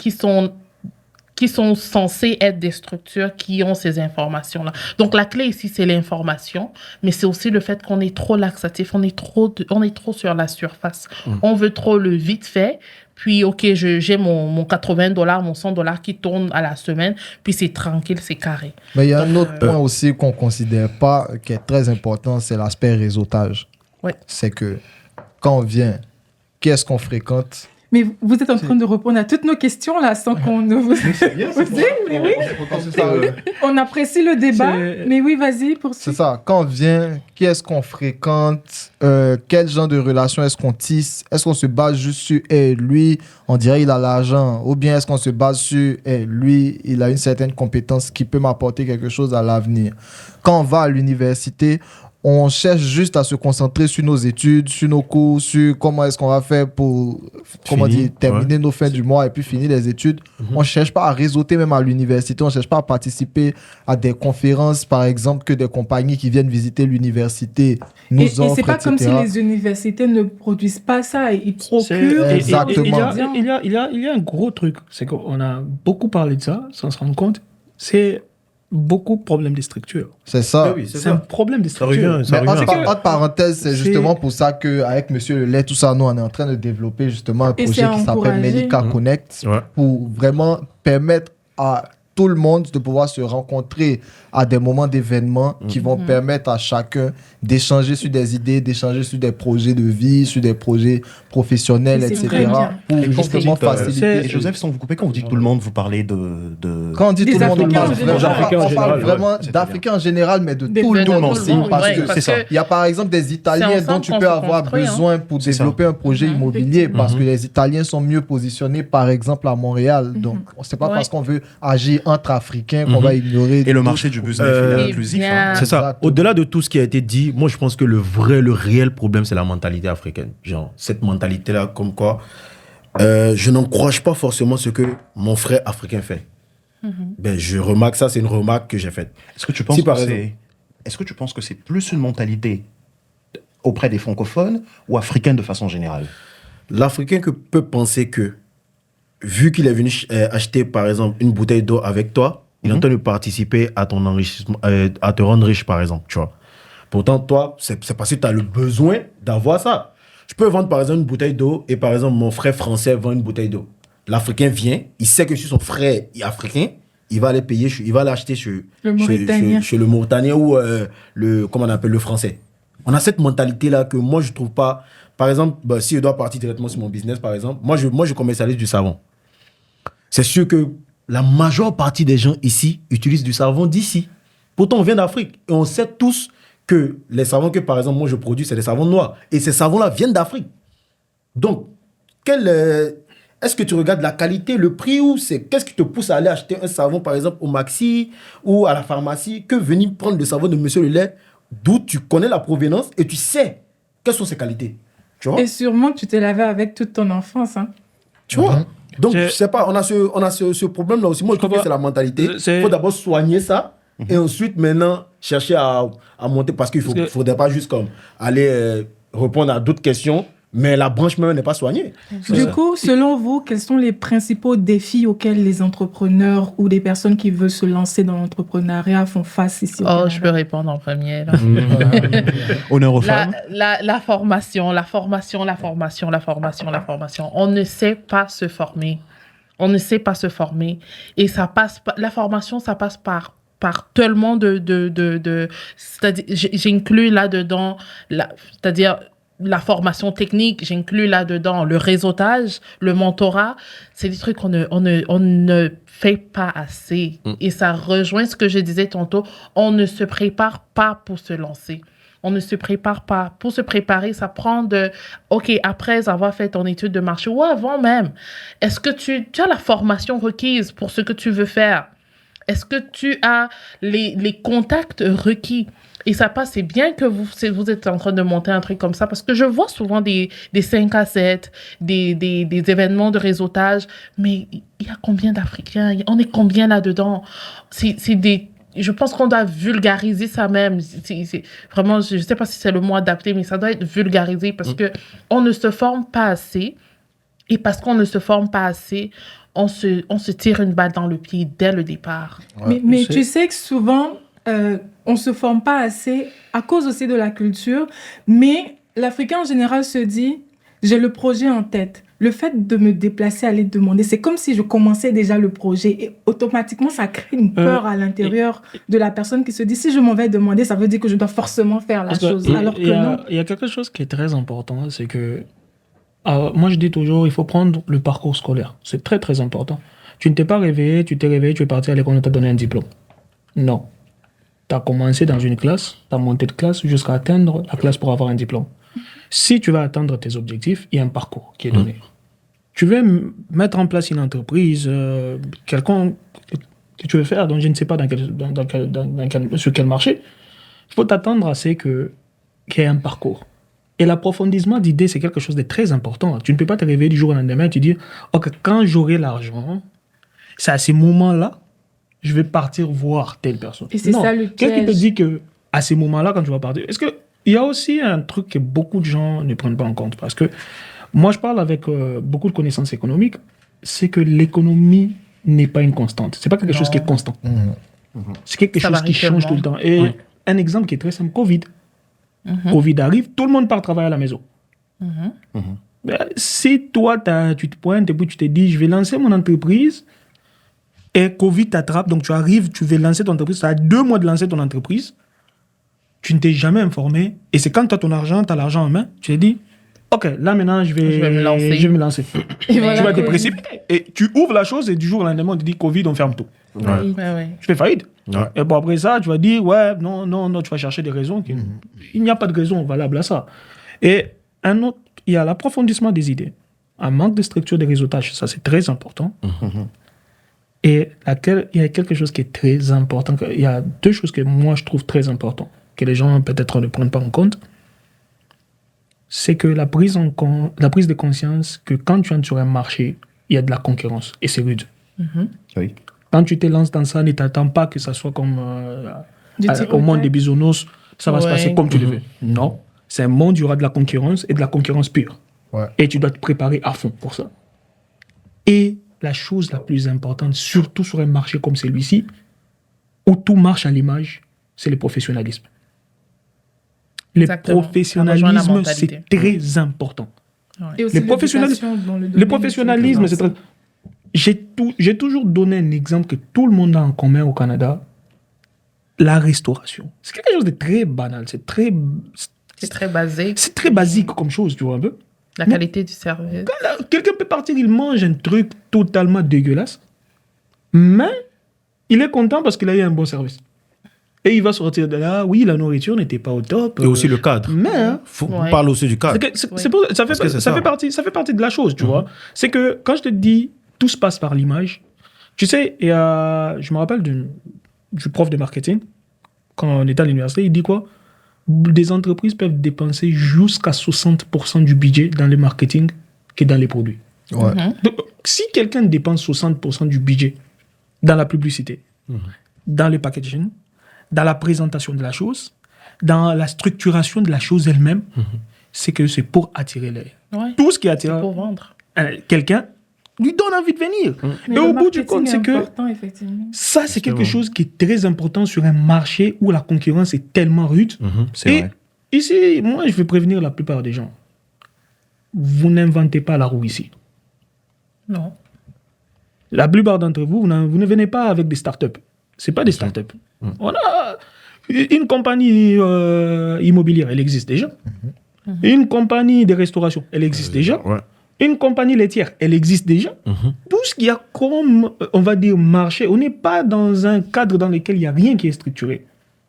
censées être des structures qui ont ces informations-là. Donc, la clé ici, c'est l'information, mais c'est aussi le fait qu'on est trop laxatif, on est trop sur la surface. On veut trop le vite fait, puis, OK, j'ai mon $80, mon $100 qui tourne à la semaine, puis c'est tranquille, c'est carré. Mais il y a un autre point aussi qu'on ne considère pas, qui est très important, c'est l'aspect réseautage. Ouais. C'est que quand on vient, qu'est-ce qu'on fréquente? Mais vous êtes en train de répondre à toutes nos questions là, sans qu'on ne vous... C'est bien, c'est On apprécie le débat, mais oui, vas-y, poursuis. C'est ça. Quand on vient, qui est-ce qu'on fréquente? Quel genre de relation est-ce qu'on tisse? Est-ce qu'on se base juste sur lui, on dirait il a l'argent? Ou bien est-ce qu'on se base sur lui, il a une certaine compétence qui peut m'apporter quelque chose à l'avenir? Quand on va à l'université, on cherche juste à se concentrer sur nos études, sur nos cours, sur comment est-ce qu'on va faire pour terminer nos fins du mois et puis finir les études. On ne cherche pas à réseauter même à l'université. On ne cherche pas à participer à des conférences, par exemple, que des compagnies qui viennent visiter l'université nous offrent, et c'est pas etc. comme si les universités ne produisent pas ça. Ils procurent. Exactement. Il y a un gros truc. C'est qu'on a beaucoup parlé de ça, sans se rendre compte. C'est beaucoup de problèmes de structure. C'est ça. Oui, c'est un problème de structure. Entre parenthèses, c'est justement pour ça qu'avec Monsieur Lelais, tout ça, nous, on est en train de développer justement un projet qui s'appelle Medica Connect pour vraiment permettre à tout le monde de pouvoir se rencontrer à des moments d'événements qui vont permettre à chacun d'échanger sur des idées, d'échanger sur des projets de vie, sur des projets professionnels, etc. Pour justement faciliter. Et Joseph, sans vous couper, quand vous dites tout le monde, vous parlez de... Quand on dit tout le monde, on parle vraiment Ouais, d'Africains en général, mais de Des tout le monde tout aussi. le monde, Parce ouais, que parce que il y a par exemple des Italiens dont tu peux avoir besoin pour développer un projet immobilier parce que les Italiens sont mieux positionnés, par exemple, à Montréal. Donc, c'est pas parce qu'on veut agir entre Africains qu'on va ignorer. Et le marché du business est inclusif. Hein. C'est ça. Exactement. Au-delà de tout ce qui a été dit, moi je pense que le réel problème, c'est la mentalité africaine. Genre, cette mentalité-là, comme quoi, Je n'encourage pas forcément ce que mon frère africain fait. Ben, je remarque ça, c'est une remarque que j'ai faite. Est-ce que tu penses est-ce que tu penses que c'est plus une mentalité auprès des francophones ou africains de façon générale? L'Africain peut penser que, vu qu'il est venu acheter, par exemple, une bouteille d'eau avec toi, il est en train de participer à ton enrichissement, à te rendre riche, par exemple, tu vois. Pourtant, toi, c'est parce que tu as le besoin d'avoir ça. Je peux vendre, par exemple, une bouteille d'eau et, par exemple, mon frère français vend une bouteille d'eau. L'Africain vient, il sait que je suis son frère africain, il va aller payer, il va l'acheter chez le Mauritanien ou comment on appelle, le français. On a cette mentalité-là que moi, je trouve pas... Par exemple, si je dois partir directement sur mon business, par exemple, moi, je commercialise du savon. C'est sûr que la majeure partie des gens ici utilisent du savon d'ici. Pourtant, on vient d'Afrique et on sait tous que les savons que, par exemple, moi, je produis, c'est des savons noirs. Et ces savons-là viennent d'Afrique. Donc, est-ce que tu regardes la qualité, le prix, ou qu'est-ce qui te pousse à aller acheter un savon, par exemple, au Maxi ou à la pharmacie, que venir prendre le savon de Monsieur Lelay, d'où tu connais la provenance et tu sais quelles sont ses qualités. Tu vois? Et sûrement que tu t'es lavé avec toute ton enfance. Hein. Tu vois? Donc, je sais pas, on a ce problème-là aussi. Moi, je trouve que c'est la mentalité. Il faut d'abord soigner ça et ensuite, maintenant, chercher à monter parce qu'il ne faudrait pas juste comme aller répondre à d'autres questions. Mais la branche même n'est pas soignée. Du coup, selon vous, quels sont les principaux défis auxquels les entrepreneurs ou des personnes qui veulent se lancer dans l'entrepreneuriat font face ici au Canada? Je peux répondre en premier. Là. Honneur aux femmes. La formation. On ne sait pas se former. Et ça passe, la formation, ça passe par tellement c'est-à-dire, j'inclus là-dedans, c'est-à-dire la formation technique, j'inclus là-dedans le réseautage, le mentorat. C'est des trucs qu'on ne fait pas assez. Et ça rejoint ce que je disais tantôt. On ne se prépare pas pour se lancer. On ne se prépare pas. Pour se préparer, ça prend OK, après avoir fait ton étude de marché ou avant même, est-ce que tu as la formation requise pour ce que tu veux faire? Est-ce que tu as les contacts requis? Et ça passe, c'est bien que vous êtes en train de monter un truc comme ça, parce que je vois souvent des 5 à 7, des événements de réseautage, mais il y a combien d'Africains? On est combien là-dedans? Je pense qu'on doit vulgariser ça même. Vraiment, je ne sais pas si c'est le mot adapté, mais ça doit être vulgarisé parce qu'on ne se forme pas assez. Et parce qu'on ne se forme pas assez, on se tire une balle dans le pied dès le départ. Ouais, mais tu sais que souvent... on ne se forme pas assez à cause aussi de la culture, mais l'Africain en général se dit, j'ai le projet en tête. Le fait de me déplacer, aller demander, c'est comme si je commençais déjà le projet et automatiquement, ça crée une peur à l'intérieur de la personne qui se dit, si je m'en vais demander, ça veut dire que je dois forcément faire la chose. Alors que non. Il y a quelque chose qui est très important, c'est que, moi je dis toujours, il faut prendre le parcours scolaire. C'est très très important. Tu ne t'es pas réveillé, tu es parti à l'école, on t'a donné un diplôme. Non. Tu as commencé dans une classe, tu as monté de classe jusqu'à atteindre la classe pour avoir un diplôme. Si tu vas atteindre tes objectifs, il y a un parcours qui est donné. Tu veux mettre en place une entreprise, quelconque que tu veux faire, donc je ne sais pas sur quel marché, il faut t'attendre à ce qu'il y ait un parcours. Et l'approfondissement d'idées, c'est quelque chose de très important. Tu ne peux pas te réveiller du jour au lendemain et te dire, OK, quand j'aurai l'argent, c'est à ces moments-là, je vais partir voir telle personne. Et c'est ça le piège. Qu'est-ce qui te dit qu'à ces moments-là, quand tu vas partir... Est-ce qu'il y a aussi un truc que beaucoup de gens ne prennent pas en compte? Parce que moi, je parle avec beaucoup de connaissances économiques. C'est que l'économie n'est pas une constante. C'est pas quelque chose qui est constant. C'est quelque chose qui change tout le temps. Et un exemple qui est très simple, Covid. Covid arrive, tout le monde part travailler à la maison. Ben, si toi, tu te pointes et puis tu te dis, je vais lancer mon entreprise... Et Covid t'attrape, donc tu arrives, tu veux lancer ton entreprise, tu as 2 mois de lancer ton entreprise, tu ne t'es jamais informé, et c'est quand tu as ton argent, tu as l'argent en main, tu te dis, OK, là maintenant je vais me lancer. Et voilà, tu vas te précipiter, et tu ouvres la chose, et du jour au lendemain, on te dit Covid, on ferme tout. Tu fais faillite. Et bon, après ça, tu vas dire, non, tu vas chercher des raisons. Il n'y a pas de raison valable à ça. Et un autre, il y a l'approfondissement des idées, un manque de structure de réseautage, ça c'est très important. Et il y a quelque chose qui est très important. Il y a 2 choses que moi je trouve très importantes, que les gens peut-être ne prennent pas en compte. c'est que la prise de conscience que quand tu entres sur un marché, il y a de la concurrence et c'est rude. Oui. Quand tu te lances dans ça, ne t'attends pas que ça soit comme au monde des bisounours, ça va se passer comme tu le veux. Non, c'est un monde où il y aura de la concurrence et de la concurrence pure. Ouais. Et tu dois te préparer à fond pour ça. Et la chose la plus importante, surtout sur un marché comme celui-ci, où tout marche à l'image, c'est le professionnalisme. Le Exactement. professionnalisme, Ça rejoint la c'est mentalité. très important. Et aussi Le professionnalisme, l'éducation dans le le domaine professionnalisme, c'est très... J'ai toujours donné un exemple que tout le monde a en commun au Canada. La restauration. C'est quelque chose de très banal. C'est très basique. C'est très basique comme chose, tu vois un peu. La qualité du service. Quelqu'un peut partir, il mange un truc totalement dégueulasse, mais il est content parce qu'il a eu un bon service. Et il va sortir de là, oui, la nourriture n'était pas au top. Et aussi le cadre. Mais On parle aussi du cadre. ça fait partie de la chose, tu vois. C'est que quand je te dis, tout se passe par l'image. Tu sais, je me rappelle du prof de marketing, quand on était à l'université, il dit quoi? Des entreprises peuvent dépenser jusqu'à 60% du budget dans le marketing que dans les produits. Ouais. Donc, si quelqu'un dépense 60% du budget dans la publicité, dans le packaging, dans la présentation de la chose, dans la structuration de la chose elle-même, c'est que c'est pour attirer l'œil. Ouais. Tout ce qui attire Pour vendre. quelqu'un lui donne envie de venir. Mais Et le au bout du marketing compte, est c'est que important, effectivement. ça, c'est quelque chose qui est très important sur un marché où la concurrence est tellement rude. C'est Et vrai. ici, moi, je veux prévenir la plupart des gens. Vous n'inventez pas la roue ici. Non. La plupart d'entre vous, vous ne venez pas avec des startups. C'est pas des startups. On a une compagnie immobilière, elle existe déjà. Une compagnie de restauration, elle existe déjà. Ouais. Une compagnie laitière, elle existe déjà. Tout ce qu'il y a comme, on va dire, marché, on n'est pas dans un cadre dans lequel il n'y a rien qui est structuré.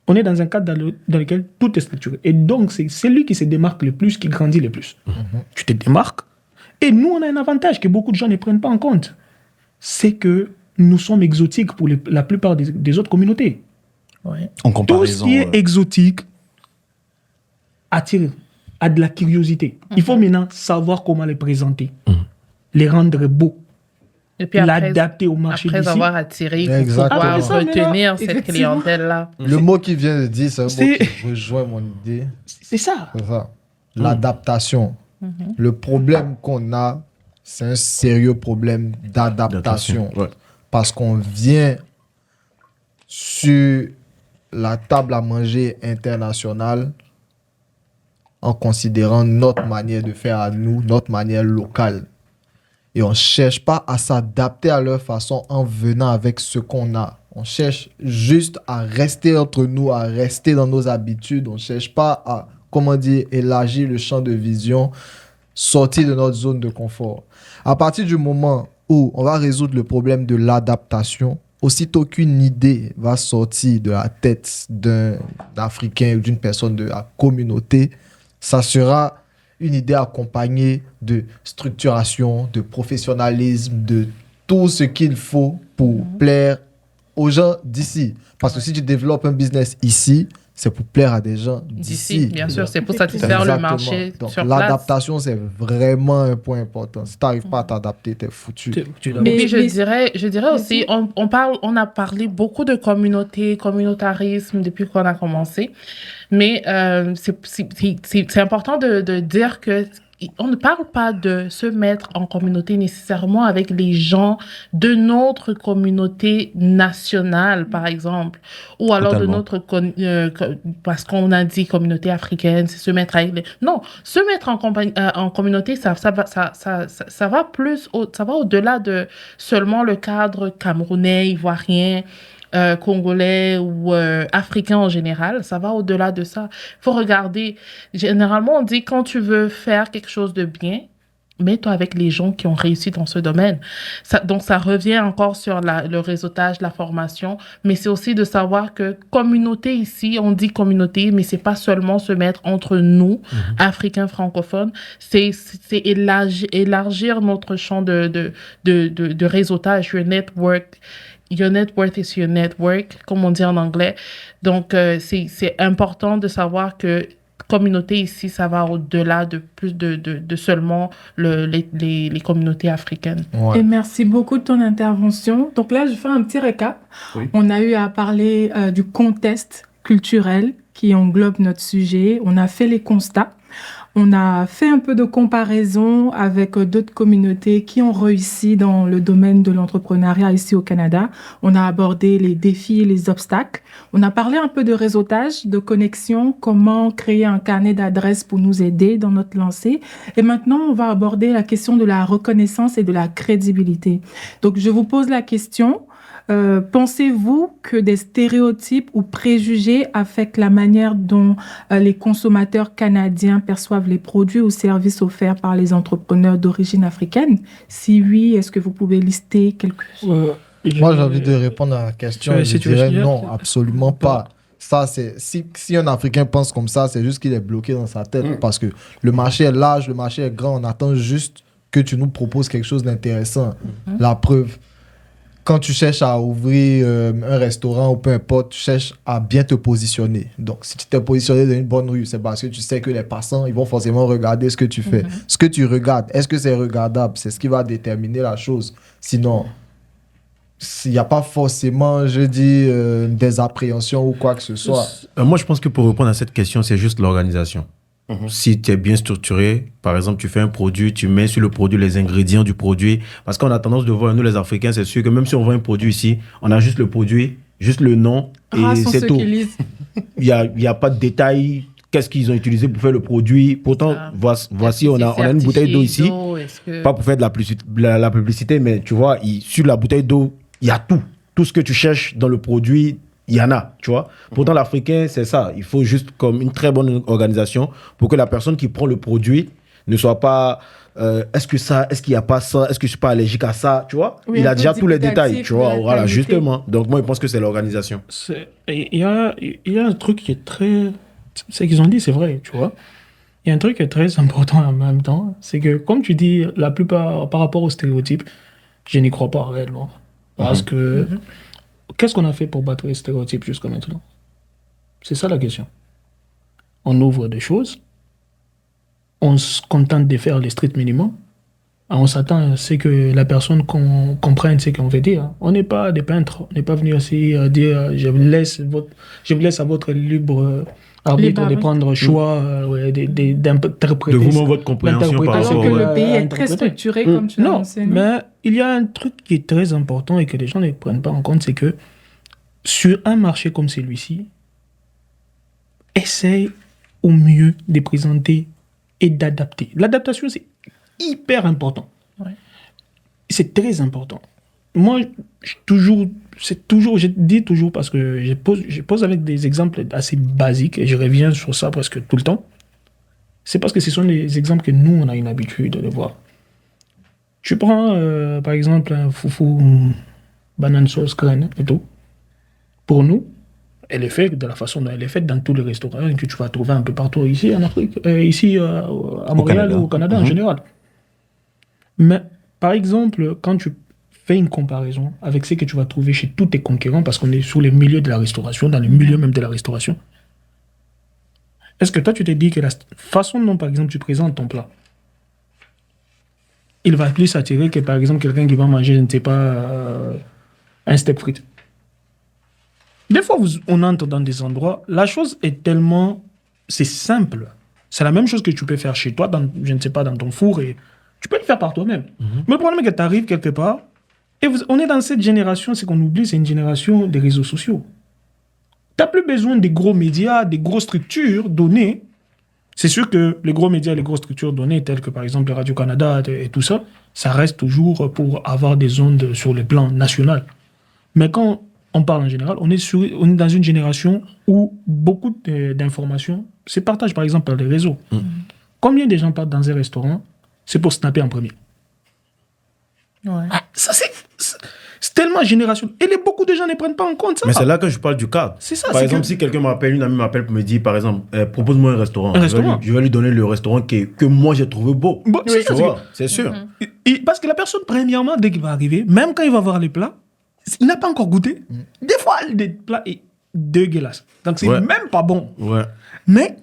On est dans un cadre dans lequel tout est structuré. Et donc, c'est celui qui se démarque le plus qui grandit le plus. Tu te démarques. Et nous, on a un avantage que beaucoup de gens ne prennent pas en compte. C'est que nous sommes exotiques pour la plupart des autres communautés. Ouais. En Tout comparaison. ce qui est exotique attire à de la curiosité. Il faut maintenant savoir comment les présenter, les rendre beaux, Et puis après, l'adapter au marché après d'ici. avoir attiré, il faut Exactement. pouvoir Après ça, retenir maintenant, cette effectivement. clientèle-là. Le mot qu'il vient de dire, c'est un mot C'est- qui rejoint mon idée. C'est ça. C'est ça. L'adaptation. Le problème qu'on a, c'est un sérieux problème d'adaptation. Ouais. Parce qu'on vient sur la table à manger internationale en considérant notre manière de faire à nous, notre manière locale. Et on ne cherche pas à s'adapter à leur façon en venant avec ce qu'on a. On cherche juste à rester entre nous, à rester dans nos habitudes. On ne cherche pas à, comment dire, élargir le champ de vision, sortir de notre zone de confort. À partir du moment où on va résoudre le problème de l'adaptation, aussitôt qu'une idée va sortir de la tête d'un Africain ou d'une personne de la communauté, ça sera une idée accompagnée de structuration, de professionnalisme, de tout ce qu'il faut pour plaire aux gens d'ici. Parce que si tu développes un business ici, c'est pour plaire à des gens D'ici, d'ici. bien sûr, c'est pour satisfaire le Exactement. marché Donc, sur place. l'adaptation, c'est vraiment un point important. Si tu n'arrives pas à t'adapter, tu es foutu. Mais- Et puis mais- je dirais aussi, on a parlé beaucoup de communautarisme depuis qu'on a commencé, mais c'est important de dire que on ne parle pas de se mettre en communauté nécessairement avec les gens de notre communauté nationale, par exemple, ou alors Totalement. de notre parce qu'on a dit communauté africaine, c'est se mettre avec les... Non, se mettre en communauté, ça va plus, ça va au-delà de seulement le cadre camerounais, ivoirien, congolais ou africain en général, ça va au-delà de ça. Il faut regarder, généralement on dit quand tu veux faire quelque chose de bien, mets-toi avec les gens qui ont réussi dans ce domaine. Donc ça revient encore sur le réseautage, la formation, mais c'est aussi de savoir que communauté ici, on dit communauté, mais c'est pas seulement se mettre entre nous, Africains francophones, c'est élargir notre champ de réseautage, your network. Your net worth is your network, comme on dit en anglais. Donc, c'est important de savoir que communauté ici, ça va au-delà de plus de seulement les communautés africaines. Ouais. Et merci beaucoup de ton intervention. Donc là, je fais un petit récap. Oui. On a eu à parler du contexte culturel qui englobe notre sujet. On a fait les constats. On a fait un peu de comparaison avec d'autres communautés qui ont réussi dans le domaine de l'entrepreneuriat ici au Canada. On a abordé les défis et les obstacles. On a parlé un peu de réseautage, de connexion, comment créer un carnet d'adresses pour nous aider dans notre lancée. Et maintenant, on va aborder la question de la reconnaissance et de la crédibilité. Donc, je vous pose la question. Pensez-vous que des stéréotypes ou préjugés affectent la manière dont les consommateurs canadiens perçoivent les produits ou services offerts par les entrepreneurs d'origine africaine? Si oui, est-ce que vous pouvez lister quelques-uns? Moi, j'ai envie de répondre à la question. Ouais, Je si tu veux dirais finir, non, c'est- absolument pas. Ça, c'est si un Africain pense comme ça, c'est juste qu'il est bloqué dans sa tête parce que le marché est large, le marché est grand. On attend juste que tu nous proposes quelque chose d'intéressant. La preuve, quand tu cherches à ouvrir un restaurant ou peu importe, tu cherches à bien te positionner. Donc, si tu t'es positionné dans une bonne rue, c'est parce que tu sais que les passants, ils vont forcément regarder ce que tu fais. Ce que tu regardes, est-ce que c'est regardable? C'est ce qui va déterminer la chose. Sinon, il n'y a pas forcément, je dis, des appréhensions ou quoi que ce soit. Moi, je pense que pour répondre à cette question, c'est juste l'organisation. Si tu es bien structuré, par exemple, tu fais un produit, tu mets sur le produit les ingrédients du produit. Parce qu'on a tendance de voir, nous les Africains, c'est sûr que même si on vend un produit ici, on a juste le produit, juste le nom, Rares et sont c'est ceux tout. qui lisent. Il n'y a pas de détails. Qu'est-ce qu'ils ont utilisé pour faire le produit? Pourtant, voici, on a une bouteille d'eau ici. Pas pour faire de la publicité, mais tu vois, sur la bouteille d'eau, il y a tout. Tout ce que tu cherches dans le produit, il y en a, tu vois. Pourtant, l'Africain, c'est ça. Il faut juste comme une très bonne organisation pour que la personne qui prend le produit ne soit pas... est-ce qu'il n'y a pas ça? Est-ce que je ne suis pas allergique à ça? Tu vois? Oui, il un a peu déjà tous les détails, dubitatif tu de vois. la Voilà, qualité. justement. Donc, moi, je pense que c'est l'organisation. Il y a un truc qui est très... C'est qu'ils ont dit, c'est vrai, tu vois. Il y a un truc qui est très important en même temps. C'est que, comme tu dis, la plupart, par rapport aux stéréotypes, je n'y crois pas réellement. Parce que... Qu'est-ce qu'on a fait pour battre les stéréotypes jusqu'à maintenant? C'est ça la question. On ouvre des choses, on se contente de faire les strict minimum, on s'attend à ce que la personne comprenne ce qu'on veut dire. On n'est pas des peintres, on n'est pas venu ici dire je vous laisse à votre libre arbitre de prendre choix d'interpréter. De vous-même votre compréhension par Alors rapport que au- le pays est interpréter. très structuré, comme tu l'as Non, mentionné. mais il y a un truc qui est très important et que les gens ne prennent pas en compte, c'est que sur un marché comme celui-ci, essaye au mieux de présenter et d'adapter. L'adaptation, c'est hyper important. Ouais. C'est très important. Moi, je dis toujours parce que je pose avec des exemples assez basiques et je reviens sur ça presque tout le temps. C'est parce que ce sont les exemples que nous, on a une habitude de voir. Tu prends, par exemple, un foufou banane sauce graine et tout. Pour nous, elle est faite de la façon dont elle est faite dans tous les restaurants que tu vas trouver un peu partout ici en Afrique, ici à Montréal Canada. ou au Canada en général. Mais par exemple, quand tu fais une comparaison avec ce que tu vas trouver chez tous tes concurrents, parce qu'on est sous les milieux de la restauration, dans les milieux même de la restauration, est-ce que toi tu te dis que la façon dont par exemple tu présentes ton plat, il va plus s'attirer que par exemple quelqu'un qui va manger, je ne sais pas, un steak frites? Des fois, on entre dans des endroits, la chose est tellement... C'est simple. C'est la même chose que tu peux faire chez toi, je ne sais pas, dans ton four, et tu peux le faire par toi-même. Mais le problème est que tu arrives quelque part, et on est dans cette génération, c'est qu'on oublie, c'est une génération des réseaux sociaux. Tu n'as plus besoin des gros médias, des grosses structures données. C'est sûr que les gros médias, les grosses structures données, telles que par exemple Radio-Canada et tout ça, ça reste toujours pour avoir des ondes sur le plan national. Mais quand on parle en général, on est dans une génération où beaucoup d'informations se partagent par exemple par les réseaux. Combien de gens partent dans un restaurant, c'est pour snapper en premier? Ouais. Ça, c'est tellement générationnel. Et beaucoup de gens ne prennent pas en compte ça. Mais c'est là que je parle du cadre. C'est ça, Par c'est exemple, que- si quelqu'un m'appelle, une amie m'appelle pour me dire, par exemple, propose-moi un restaurant. Un restaurant. Je vais lui donner le restaurant que moi j'ai trouvé beau. Bon, c'est Tu ça, vois, c'est sûr. Parce que la personne, premièrement, dès qu'il va arriver, même quand il va voir les plats, il n'a pas encore goûté. Des fois, des plats, dégueulasse. Donc, c'est Ouais. même pas bon. Ouais. Mais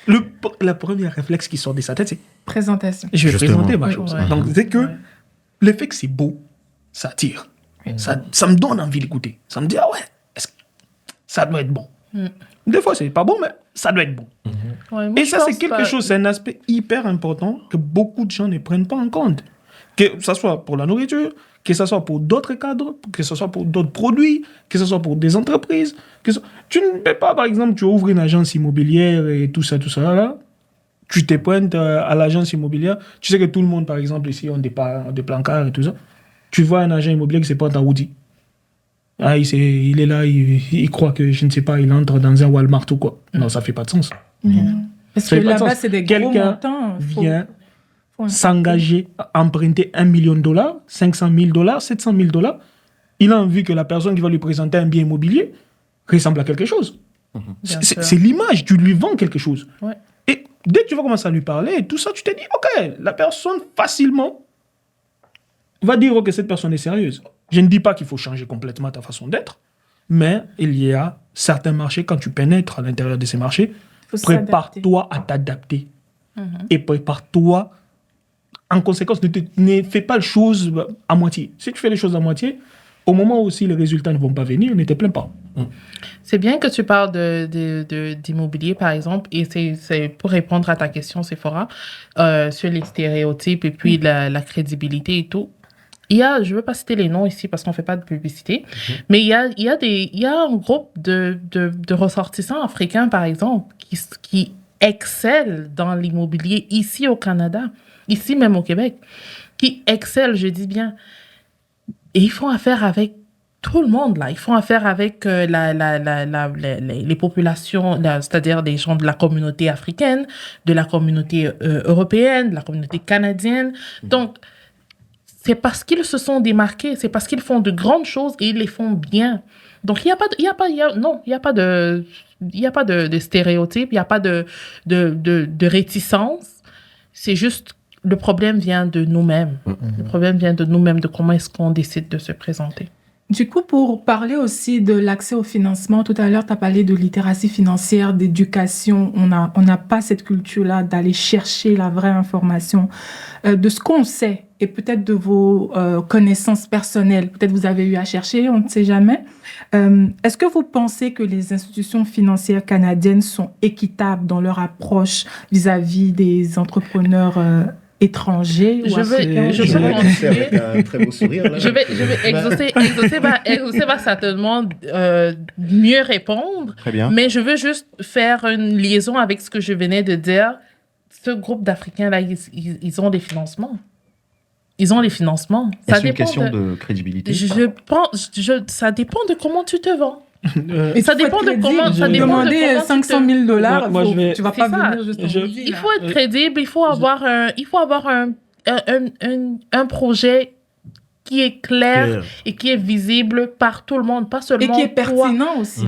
le premier réflexe qui sort de sa tête, c'est Présentation. je vais Justement. présenter ma chose. Ouais. Donc, c'est que le fait que c'est beau, ça attire. Ça me donne envie d'écouter. Ça me dit, ah ouais, ça doit être bon. Des fois, c'est pas bon, mais ça doit être bon. Ouais, moi, Et je ça, c'est pense quelque pas- chose, c'est un aspect hyper important que beaucoup de gens ne prennent pas en compte. Que ce soit pour la nourriture, que ce soit pour d'autres cadres, que ce soit pour d'autres produits, que ce soit pour des entreprises. Tu ne peux pas, par exemple, tu ouvres une agence immobilière et tout ça, là. Tu te pointes à l'agence immobilière. Tu sais que tout le monde, par exemple, ici, ont des plancards et tout ça. Tu vois un agent immobilier qui se pointe en Audi. Ah, il est là, il croit que, je ne sais pas, il entre dans un Walmart ou quoi. Non, ça fait pas de sens. Parce Ça que fait pas de là-bas, sens. c'est des gros Quelqu'un montants. vient faut s'engager à emprunter $1 million, $500 000, $700 000. Il a envie que la personne qui va lui présenter un bien immobilier ressemble à quelque chose. Bien C'est sûr. c'est l'image, tu lui vends quelque chose. Ouais. Et dès que tu vas commencer à lui parler et tout ça, tu te dis, ok, la personne facilement va dire, ok, cette personne est sérieuse. Je ne dis pas qu'il faut changer complètement ta façon d'être, mais il y a certains marchés, quand tu pénètres à l'intérieur de ces marchés, Faut s'adapter. prépare-toi à t'adapter. Et prépare-toi, en conséquence, ne fais pas les choses à moitié. Si tu fais les choses à moitié, au moment où aussi les résultats ne vont pas venir, ne te plains pas. C'est bien que tu parles d'immobilier, par exemple, et c'est pour répondre à ta question, Sephora, sur les stéréotypes et puis la crédibilité et tout. Je ne veux pas citer les noms ici parce qu'on ne fait pas de publicité, mais il y a un groupe de ressortissants africains, par exemple, qui excellent dans l'immobilier ici au Canada, ici même au Québec, qui excellent, je dis bien. Et ils font affaire avec tout le monde, là. Ils font affaire avec les populations, c'est-à-dire des gens de la communauté africaine, de la communauté européenne, de la communauté canadienne. Donc, c'est parce qu'ils se sont démarqués, c'est parce qu'ils font de grandes choses et ils les font bien. Donc, il n'y a pas de stéréotypes, il n'y a pas de réticence. C'est juste, le problème vient de nous-mêmes. Le problème vient de nous-mêmes, de comment est-ce qu'on décide de se présenter. Du coup, pour parler aussi de l'accès au financement, tout à l'heure, tu as parlé de littératie financière, d'éducation. On n'a pas cette culture-là d'aller chercher la vraie information de ce qu'on sait et peut-être de vos connaissances personnelles. Peut-être vous avez eu à chercher, on ne sait jamais. Est-ce que vous pensez que les institutions financières canadiennes sont équitables dans leur approche vis-à-vis des entrepreneurs étrangers ou Je africains? peux continuer. Avec un très beau sourire. Là. Je vais exaucer va certainement mieux répondre, Très bien. mais je veux juste faire une liaison avec ce que je venais de dire. Ce groupe d'Africains-là, ils ont des financements. Ils ont des financements. Ça C'est une dépend question de crédibilité. je pense, ça dépend de comment tu te vends. Et ça il faut dépend être de comment- crédible. ça dépend de Demander comment tu 500 te- 000 $, Moi, je vais- tu vas C'est pas ça. venir juste en Audi, Il là. faut être crédible, il faut avoir un projet qui est clair et qui est visible par tout le monde, pas Et seulement qui est toi. pertinent aussi.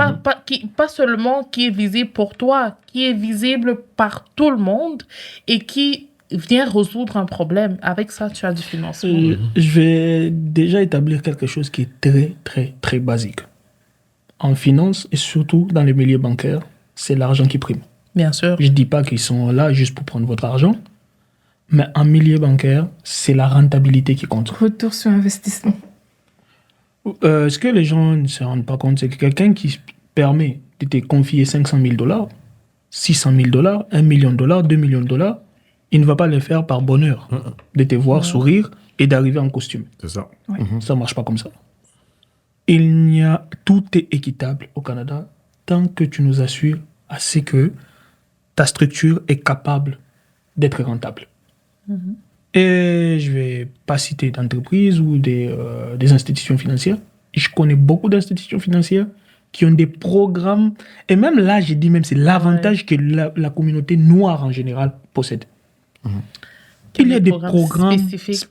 Pas seulement qui est visible pour toi, qui est visible par tout le monde et qui vient résoudre un problème. Avec ça, tu as du financement. Je vais déjà établir quelque chose qui est très, très, très basique. En finance et surtout dans les milieux bancaires, c'est l'argent qui prime. Bien sûr. Je ne dis pas qu'ils sont là juste pour prendre votre argent, mais en milieu bancaire, c'est la rentabilité qui compte. Retour sur investissement. Ce que les gens ne se rendent pas compte, c'est que quelqu'un qui permet de te confier 500 000 $, 600 000 $, 1 million de $, 2 millions de $, il ne va pas le faire par bonheur de te voir sourire et d'arriver en costume. C'est ça. Ça ne marche pas comme ça. Tout est équitable au Canada tant que tu nous assures assez que ta structure est capable d'être rentable. Et je ne vais pas citer d'entreprises ou des institutions financières. Je connais beaucoup d'institutions financières qui ont des programmes. Et même là, je dis même c'est l'avantage que la communauté noire en général possède. Il y a des programmes spécifiques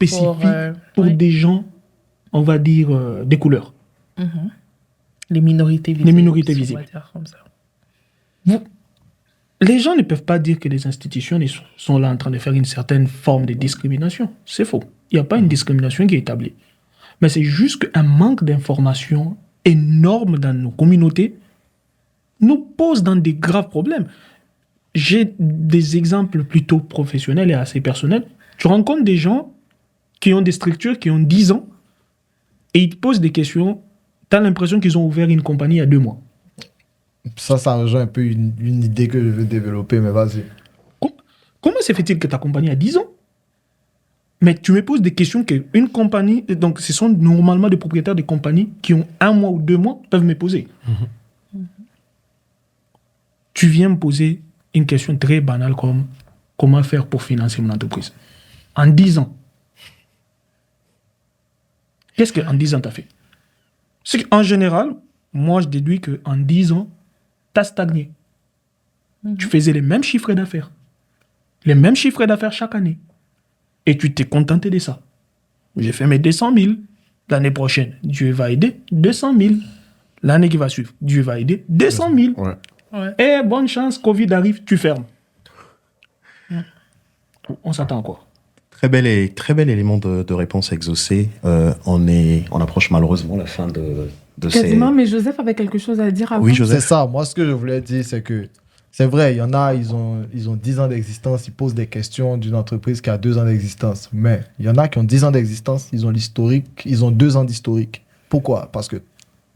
pour des gens, on va dire, des couleurs. Les minorités visibles. Les minorités si on visibles. va dire comme ça. Les gens ne peuvent pas dire que les institutions sont là en train de faire une certaine forme de discrimination. C'est faux. Il n'y a pas une discrimination qui est établie. Mais c'est juste qu'un manque d'information énorme dans nos communautés nous pose dans des graves problèmes. J'ai des exemples plutôt professionnels et assez personnels. Tu rencontres des gens qui ont des structures, qui ont 10 ans, et ils te posent des questions. Tu as l'impression qu'ils ont ouvert une compagnie il y a 2 mois. Ça rejoint un peu une idée que je veux développer, mais vas-y. Comment se fait-il que ta compagnie a 10 ans? Mais tu me poses des questions qu'une compagnie, donc ce sont normalement des propriétaires de compagnies qui ont 1 mois ou 2 mois, peuvent me poser. Tu viens me poser une question très banale comme comment faire pour financer mon entreprise. En 10 ans. Qu'est-ce qu'en 10 ans tu as fait? C'est qu'en général, moi je déduis qu'en 10 ans, tu as stagné. Tu faisais les mêmes chiffres d'affaires. Les mêmes chiffres d'affaires chaque année. Et tu t'es contenté de ça. J'ai fait mes 200 000. L'année prochaine, Dieu va aider 200 000. L'année qui va suivre, Dieu va aider 200 000. Ouais. Et bonne chance, Covid arrive, tu fermes. On s'attend encore. Très bel élément de réponse exaucée. On approche malheureusement la fin de Quasiment, mais Joseph avait quelque chose à dire avant. Oui, C'est Joseph. ça. Moi, ce que je voulais dire, c'est que c'est vrai, il y en a, ils ont 10 ans d'existence, ils posent des questions d'une entreprise qui a 2 ans d'existence. Mais il y en a qui ont 10 ans d'existence, ils ont l'historique, ils ont 2 ans d'historique. Pourquoi? Parce que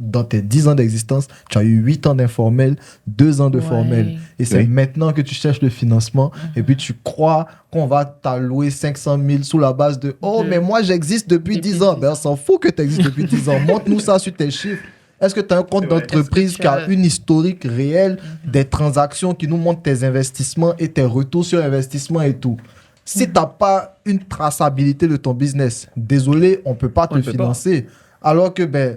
dans tes 10 ans d'existence, tu as eu 8 ans d'informel, 2 ans de Ouais. formel. Et c'est Oui. maintenant que tu cherches le financement et puis tu crois qu'on va t'allouer 500 000 sous la base de « Oh, mais moi, j'existe depuis 10 ans. » Ben, on s'en fout que tu existes depuis 10 ans. Montre-nous ça sur tes chiffres. Est-ce que tu as un compte d'entreprise Est-ce que qui tu a as- une historique réelle des transactions qui nous montrent tes investissements et tes retours sur investissement et tout? Si tu n'as pas une traçabilité de ton business, désolé, on ne peut pas te ne peut pas. financer. Alors que, ben,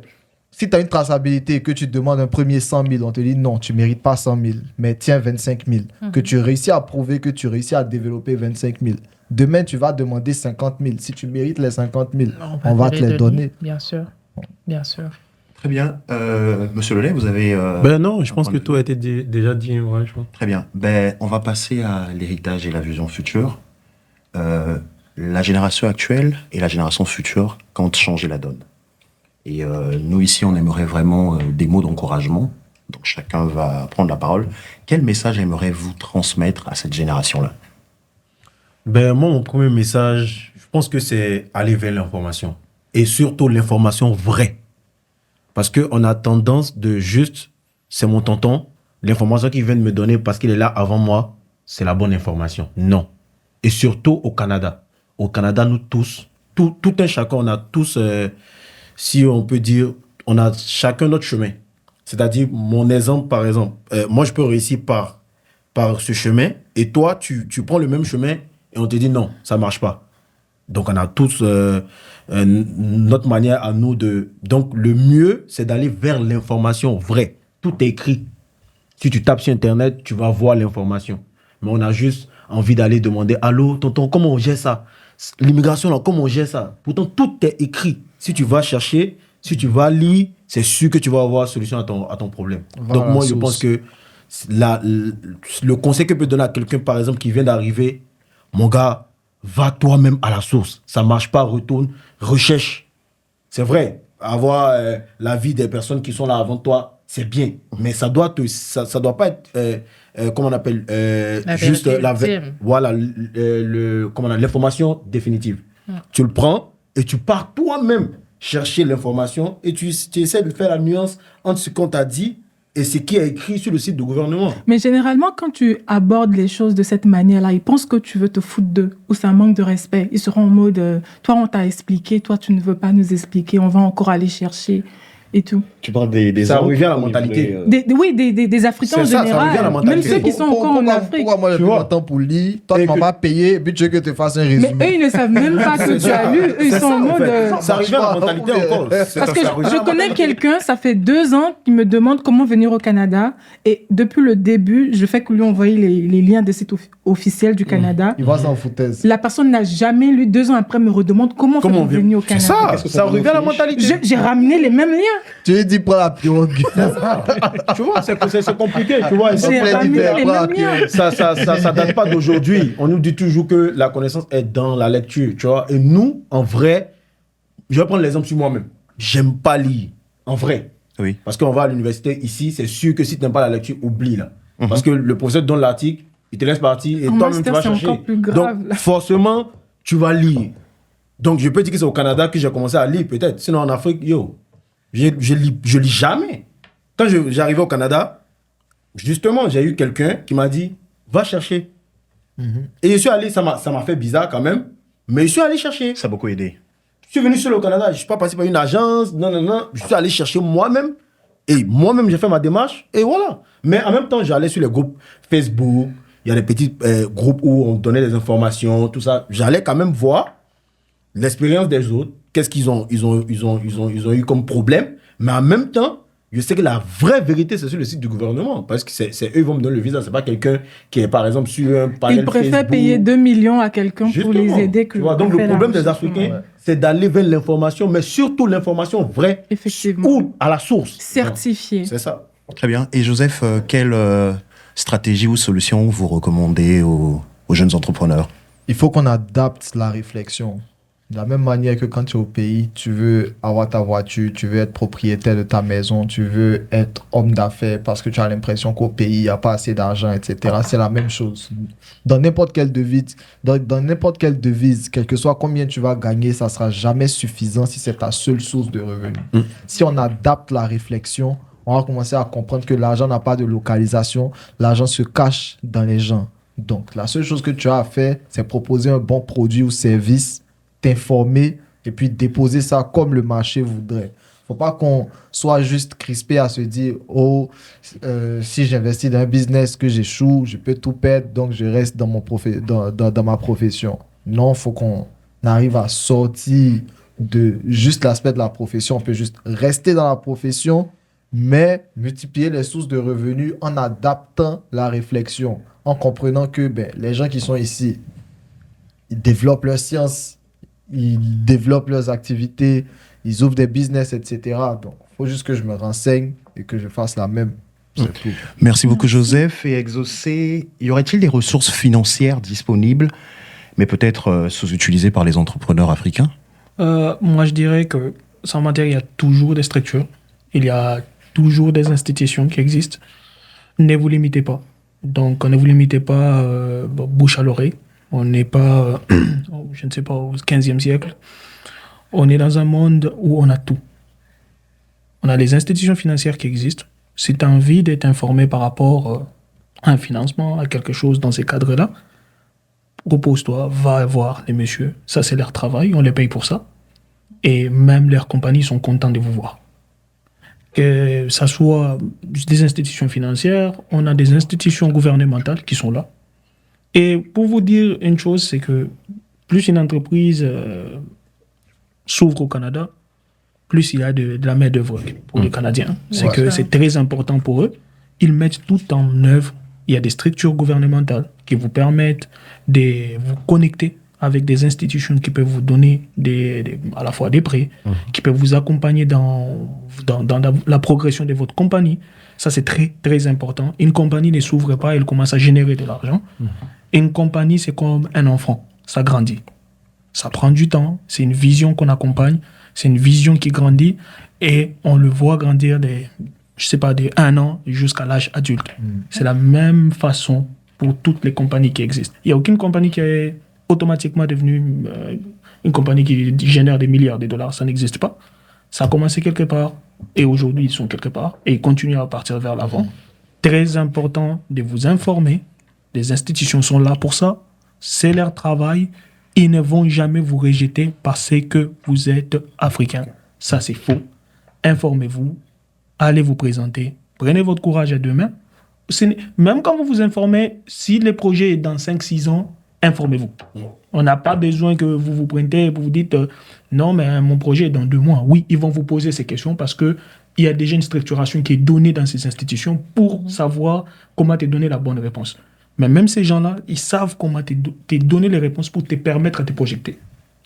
si tu as une traçabilité et que tu demandes un premier 100 000, on te dit non, tu ne mérites pas 100 000, mais tiens 25 000. Que tu réussis à prouver que tu réussis à développer 25 000. Demain, tu vas demander 50 000. Si tu mérites les 50 000, on va te les donner. Bien sûr. Bien sûr. Très bien. Monsieur Lelay, vous avez... Ben non, je pense un que point de tout a été déjà dit. Ouais, je pense. Très bien. Ben, on va passer à l'héritage et la vision future. La génération actuelle et la génération future comptent changer la donne. Et nous, ici, on aimerait vraiment des mots d'encouragement. Donc, chacun va prendre la parole. Quel message aimeriez-vous transmettre à cette génération-là? Ben, moi, mon premier message, je pense que c'est aller vers l'information. Et surtout l'information vraie. Parce qu'on a tendance de juste, c'est mon tonton, l'information qu'il vient de me donner parce qu'il est là avant moi, c'est la bonne information. Non. Et surtout au Canada. Au Canada, nous tous, tout un chacun, on a tous, si on peut dire, on a chacun notre chemin. C'est-à-dire, mon exemple, par exemple, moi, je peux réussir par ce chemin, et toi, tu prends le même chemin, et on te dit non, ça ne marche pas. Donc, on a tous notre manière à nous de... Donc, le mieux, c'est d'aller vers l'information vraie. Tout est écrit. Si tu tapes sur Internet, tu vas voir l'information. Mais on a juste envie d'aller demander « Allô, tonton, comment on gère ça? L'immigration, là, comment on gère ça ?» Pourtant, tout est écrit. Si tu vas chercher, si tu vas lire, c'est sûr que tu vas avoir solution à ton problème. Voilà Donc, moi, la je sauce. pense que le conseil que je peux donner à quelqu'un, par exemple, qui vient d'arriver, mon gars, va toi-même à la source. Ça marche pas, retourne, recherche. C'est vrai, avoir l'avis des personnes qui sont là avant toi, c'est bien. Mais ça doit pas être, comment on appelle, La juste vérité ultime. voilà, l'information définitive. Tu le prends et tu pars toi-même chercher l'information et tu essaies de faire la nuance entre ce qu'on t'a dit et ce qui est écrit sur le site du gouvernement. Mais généralement, quand tu abordes les choses de cette manière-là, ils pensent que tu veux te foutre d'eux ou c'est un manque de respect. Ils seront en mode toi, on t'a expliqué, toi, tu ne veux pas nous expliquer, on va encore aller chercher et tout. Tu parles des Ça autres, revient à la on mentalité. voudrait, Oui, des Africains en C'est ça, ça général, revient à la même mentalité. ceux qui sont encore en Afrique. Pourquoi moi, j'ai Tu pris vois. mon temps pour lire? Toi, Et tu m'as que- pas payé, et puis tu veux que je te fasse un Mais résumé. eux, ils ne savent même pas que tu as lu. Eux, ils sont en mode... Ça revient à la mentalité encore. Parce que je connais quelqu'un, ça fait 2 ans, qui me demande comment venir au Canada. Et depuis le début, je fais que lui envoyer les liens des sites officiels du Canada. Il va s'en foutaise. La personne n'a jamais lu. 2 ans après, me redemande comment Comment faire venir au C'est Canada. ça, Qu'est-ce que ça ça revient à la donne aux mentalité. J'ai ramené les mêmes liens. Tu lui dis, prends la pirogue. Tu vois, c'est compliqué, tu vois. J'ai ramené les mêmes liens. Ça date pas d'aujourd'hui. On nous dit toujours que la connaissance est dans la lecture, tu vois. Et nous, en vrai, je vais prendre l'exemple sur moi-même. J'aime pas lire, en vrai. Oui. Parce qu'on va à l'université ici, c'est sûr que si tu n'aimes pas la lecture, oublie là. Parce que le professeur donne l'article, il te laisse partir et En toi-même tu master, vas c'est chercher. encore plus grave, Donc là. forcément, tu vas lire. Donc je peux dire que c'est au Canada que j'ai commencé à lire peut-être. Sinon en Afrique, je lis jamais. Quand j'arrivais au Canada, justement, j'ai eu quelqu'un qui m'a dit, va chercher. Et je suis allé, ça m'a fait bizarre quand même, mais je suis allé chercher. Ça a beaucoup aidé. Je suis venu seul au Canada, je ne suis pas passé par une agence, non. Je suis allé chercher moi-même. Et moi-même, j'ai fait ma démarche. Et voilà. Mais en même temps, j'allais sur les groupes Facebook. Il y a des petits groupes où on donnait des informations, tout ça. J'allais quand même voir l'expérience des autres. Qu'est-ce qu'ils ont eu comme problème. Mais en même temps, je sais que la vraie vérité, c'est sur le site du gouvernement. Parce que c'est eux qui vont me donner le visa. Ce n'est pas quelqu'un qui est, par exemple, sur un panel Ils préfèrent Facebook. payer 2 millions à quelqu'un pour les Justement. aider que Tu vois, donc le faire la problème des recherche. Africains, c'est d'aller vers l'information, mais surtout l'information vraie. Effectivement. Ou à la source. Certifié. C'est ça. Très bien. Et Joseph, quelle stratégie ou solution vous recommandez aux jeunes entrepreneurs? Il faut qu'on adapte la réflexion. De la même manière que quand tu es au pays, tu veux avoir ta voiture, tu veux être propriétaire de ta maison, tu veux être homme d'affaires parce que tu as l'impression qu'au pays, il n'y a pas assez d'argent, etc. C'est la même chose. Dans n'importe quelle devise, quel que soit combien tu vas gagner, ça ne sera jamais suffisant si c'est ta seule source de revenus. Si on adapte la réflexion, on va commencer à comprendre que l'argent n'a pas de localisation, l'argent se cache dans les gens. Donc, la seule chose que tu as à faire, c'est proposer un bon produit ou service, t'informer et puis déposer ça comme le marché voudrait. Faut pas qu'on soit juste crispé à se dire si j'investis dans un business que j'échoue, je peux tout perdre, donc je reste dans ma profession. Non, faut qu'on arrive à sortir de juste l'aspect de la profession. On peut juste rester dans la profession, mais multiplier les sources de revenus en adaptant la réflexion, en comprenant que les gens qui sont ici, ils développent leur science, ils développent leurs activités, ils ouvrent des business, etc. Donc, il faut juste que je me renseigne et que je fasse la même. C'est tout. Merci beaucoup, Joseph. Et Exaucé, y aurait-il des ressources financières disponibles, mais peut-être sous-utilisées par les entrepreneurs africains? Moi, je dirais que, sans mentir, il y a toujours des structures, il y a toujours des institutions qui existent. Ne vous limitez pas. Donc, ne vous limitez pas bouche à l'oreille. On n'est pas, je ne sais pas, au 15e siècle. On est dans un monde où on a tout. On a les institutions financières qui existent. Si tu as envie d'être informé par rapport à un financement, à quelque chose dans ces cadres-là, repose-toi, va voir les messieurs. Ça, c'est leur travail, on les paye pour ça. Et même leurs compagnies sont contentes de vous voir. Que ça soit des institutions financières, on a des institutions gouvernementales qui sont là. Et pour vous dire une chose, c'est que plus une entreprise s'ouvre au Canada, plus il y a de la main-d'œuvre pour les Canadiens. C'est que c'est très important pour eux. Ils mettent tout en œuvre. Il y a des structures gouvernementales qui vous permettent de vous connecter avec des institutions qui peuvent vous donner à la fois des prêts, qui peuvent vous accompagner dans la progression de votre compagnie. Ça, c'est très, très important. Une compagnie ne s'ouvre pas, elle commence à générer de l'argent. Une compagnie, c'est comme un enfant. Ça grandit. Ça prend du temps. C'est une vision qu'on accompagne. C'est une vision qui grandit. Et on le voit grandir de 1 an jusqu'à l'âge adulte. C'est la même façon pour toutes les compagnies qui existent. Il n'y a aucune compagnie qui est automatiquement devenue une compagnie qui génère des milliards de dollars. Ça n'existe pas. Ça a commencé quelque part. Et aujourd'hui, ils sont quelque part. Et ils continuent à partir vers l'avant. Très important de vous informer. Les institutions sont là pour ça. C'est leur travail. Ils ne vont jamais vous rejeter parce que vous êtes africain. Ça, c'est faux. Informez-vous. Allez vous présenter. Prenez votre courage à deux mains. Même quand vous vous informez, si le projet est dans 5-6 ans, informez-vous. On n'a pas besoin que vous vous preniez et vous dites non, mais mon projet est dans 2 mois. Oui, ils vont vous poser ces questions parce qu'il y a déjà une structuration qui est donnée dans ces institutions pour savoir comment te donner la bonne réponse. Mais même ces gens-là, ils savent comment te donner les réponses pour te permettre de te projeter.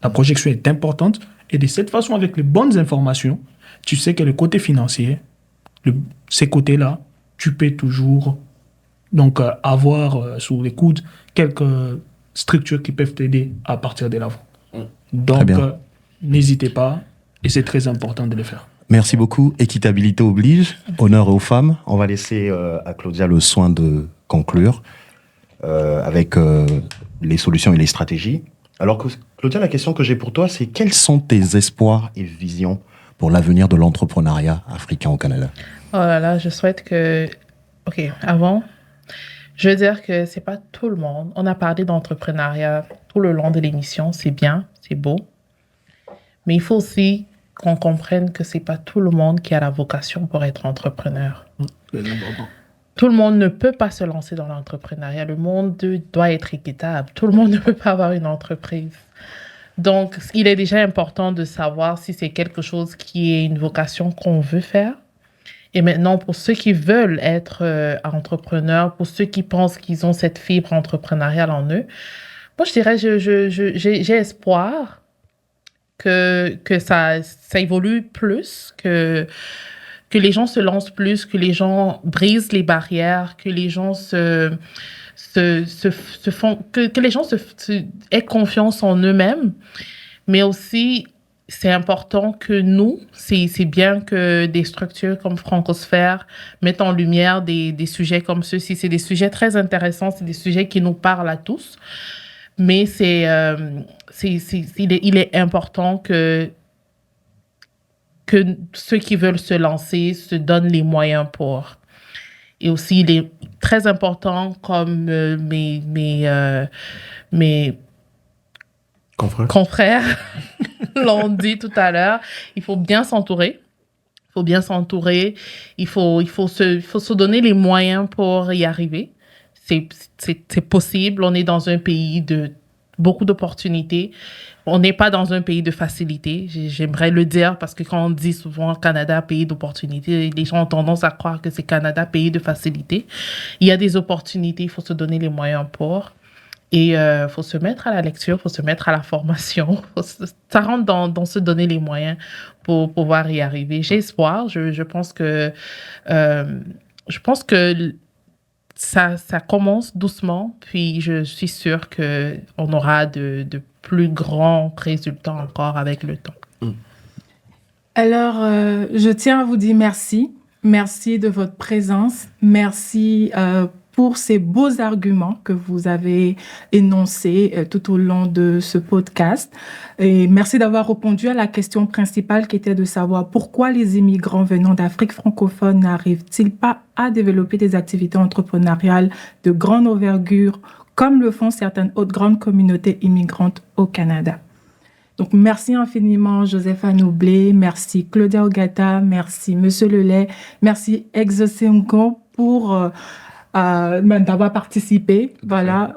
La projection est importante et de cette façon, avec les bonnes informations, tu sais que le côté financier, ces côtés-là, tu peux toujours donc, avoir sous les coudes quelques structures qui peuvent t'aider à partir de l'avant. Donc, n'hésitez pas et c'est très important de le faire. Merci beaucoup. Équitabilité oblige. Honneur aux femmes. On va laisser à Claudia le soin de conclure avec les solutions et les stratégies. Alors, Claudia, la question que j'ai pour toi, c'est quels sont tes espoirs et visions pour l'avenir de l'entrepreneuriat africain au Canada? Oh là là, je souhaite que... OK, avant, je veux dire que c'est pas tout le monde. On a parlé d'entrepreneuriat tout le long de l'émission. C'est bien, c'est beau. Mais il faut aussi qu'on comprenne que c'est pas tout le monde qui a la vocation pour être entrepreneur. Tout le monde ne peut pas se lancer dans l'entrepreneuriat. Le monde doit être équitable. Tout le monde ne peut pas avoir une entreprise. Donc, il est déjà important de savoir si c'est quelque chose qui est une vocation qu'on veut faire. Et maintenant, pour ceux qui veulent être entrepreneurs, pour ceux qui pensent qu'ils ont cette fibre entrepreneuriale en eux, moi, je dirais, j'ai espoir que ça évolue plus, que les gens se lancent plus, que les gens brisent les barrières, que les gens que les gens aient confiance en eux-mêmes, mais aussi c'est important que nous, c'est bien que des structures comme Francosphère mettent en lumière des sujets comme ceux-ci. C'est des sujets très intéressants, c'est des sujets qui nous parlent à tous, mais il est important que ceux qui veulent se lancer se donnent les moyens pour. Et aussi, il est très important, comme mes confrères l'ont dit tout à l'heure, il faut bien s'entourer. Il faut se donner les moyens pour y arriver. C'est possible. On est dans un pays de beaucoup d'opportunités. On n'est pas dans un pays de facilité. J'aimerais le dire parce que quand on dit souvent Canada, pays d'opportunités, les gens ont tendance à croire que c'est Canada, pays de facilité. Il y a des opportunités, il faut se donner les moyens pour. Et il faut se mettre à la lecture, il faut se mettre à la formation. Ça rentre dans se donner les moyens pour pouvoir y arriver. J'ai espoir. Je pense que ça commence doucement, puis je suis sûre qu'on aura de plus grands résultats encore avec le temps. Alors, je tiens à vous dire merci. Merci de votre présence. Merci pour ces beaux arguments que vous avez énoncés tout au long de ce podcast. Et merci d'avoir répondu à la question principale qui était de savoir pourquoi les immigrants venant d'Afrique francophone n'arrivent-ils pas à développer des activités entrepreneuriales de grande envergure comme le font certaines autres grandes communautés immigrantes au Canada. Donc, merci infiniment, Joseph Anoublé, merci Claudia Ogata, merci Monsieur Lelay, merci Exosengo pour d'avoir participé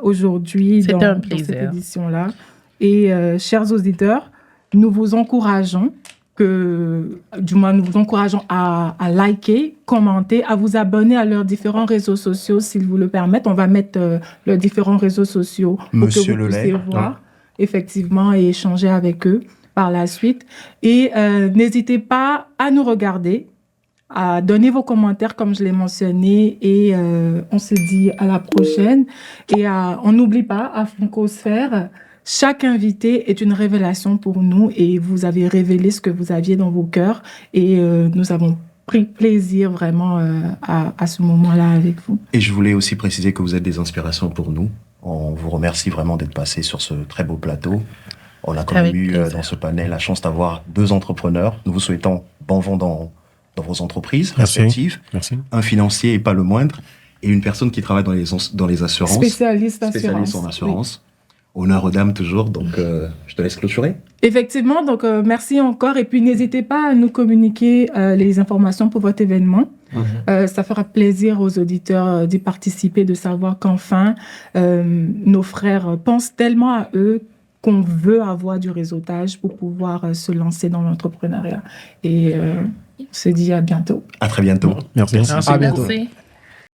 aujourd'hui dans cette édition-là. Et chers auditeurs, nous vous encourageons à liker, commenter, à vous abonner à leurs différents réseaux sociaux, s'ils vous le permettent. On va mettre leurs différents réseaux sociaux pour Monsieur que vous Lelay, puissiez voir, effectivement, et échanger avec eux par la suite. Et n'hésitez pas à nous regarder, à donner vos commentaires, comme je l'ai mentionné, et on se dit à la prochaine. Et on n'oublie pas, à Francosphère, chaque invité est une révélation pour nous et vous avez révélé ce que vous aviez dans vos cœurs et nous avons pris plaisir vraiment à ce moment-là avec vous. Et je voulais aussi préciser que vous êtes des inspirations pour nous. On vous remercie vraiment d'être passé sur ce très beau plateau. On a quand même eu dans ce panel la chance d'avoir 2 entrepreneurs. Nous vous souhaitons bon vent dans vos entreprises respectives. Merci. Un financier et pas le moindre et une personne qui travaille dans les assurances. Spécialiste en assurance. Oui. Honneur aux dames toujours, donc je te laisse clôturer. Effectivement, donc merci encore et puis n'hésitez pas à nous communiquer les informations pour votre événement. Ça fera plaisir aux auditeurs d'y participer, de savoir qu'enfin nos frères pensent tellement à eux qu'on veut avoir du réseautage pour pouvoir se lancer dans l'entrepreneuriat. Et on se dit à bientôt. À très bientôt. Merci. À bientôt. Merci.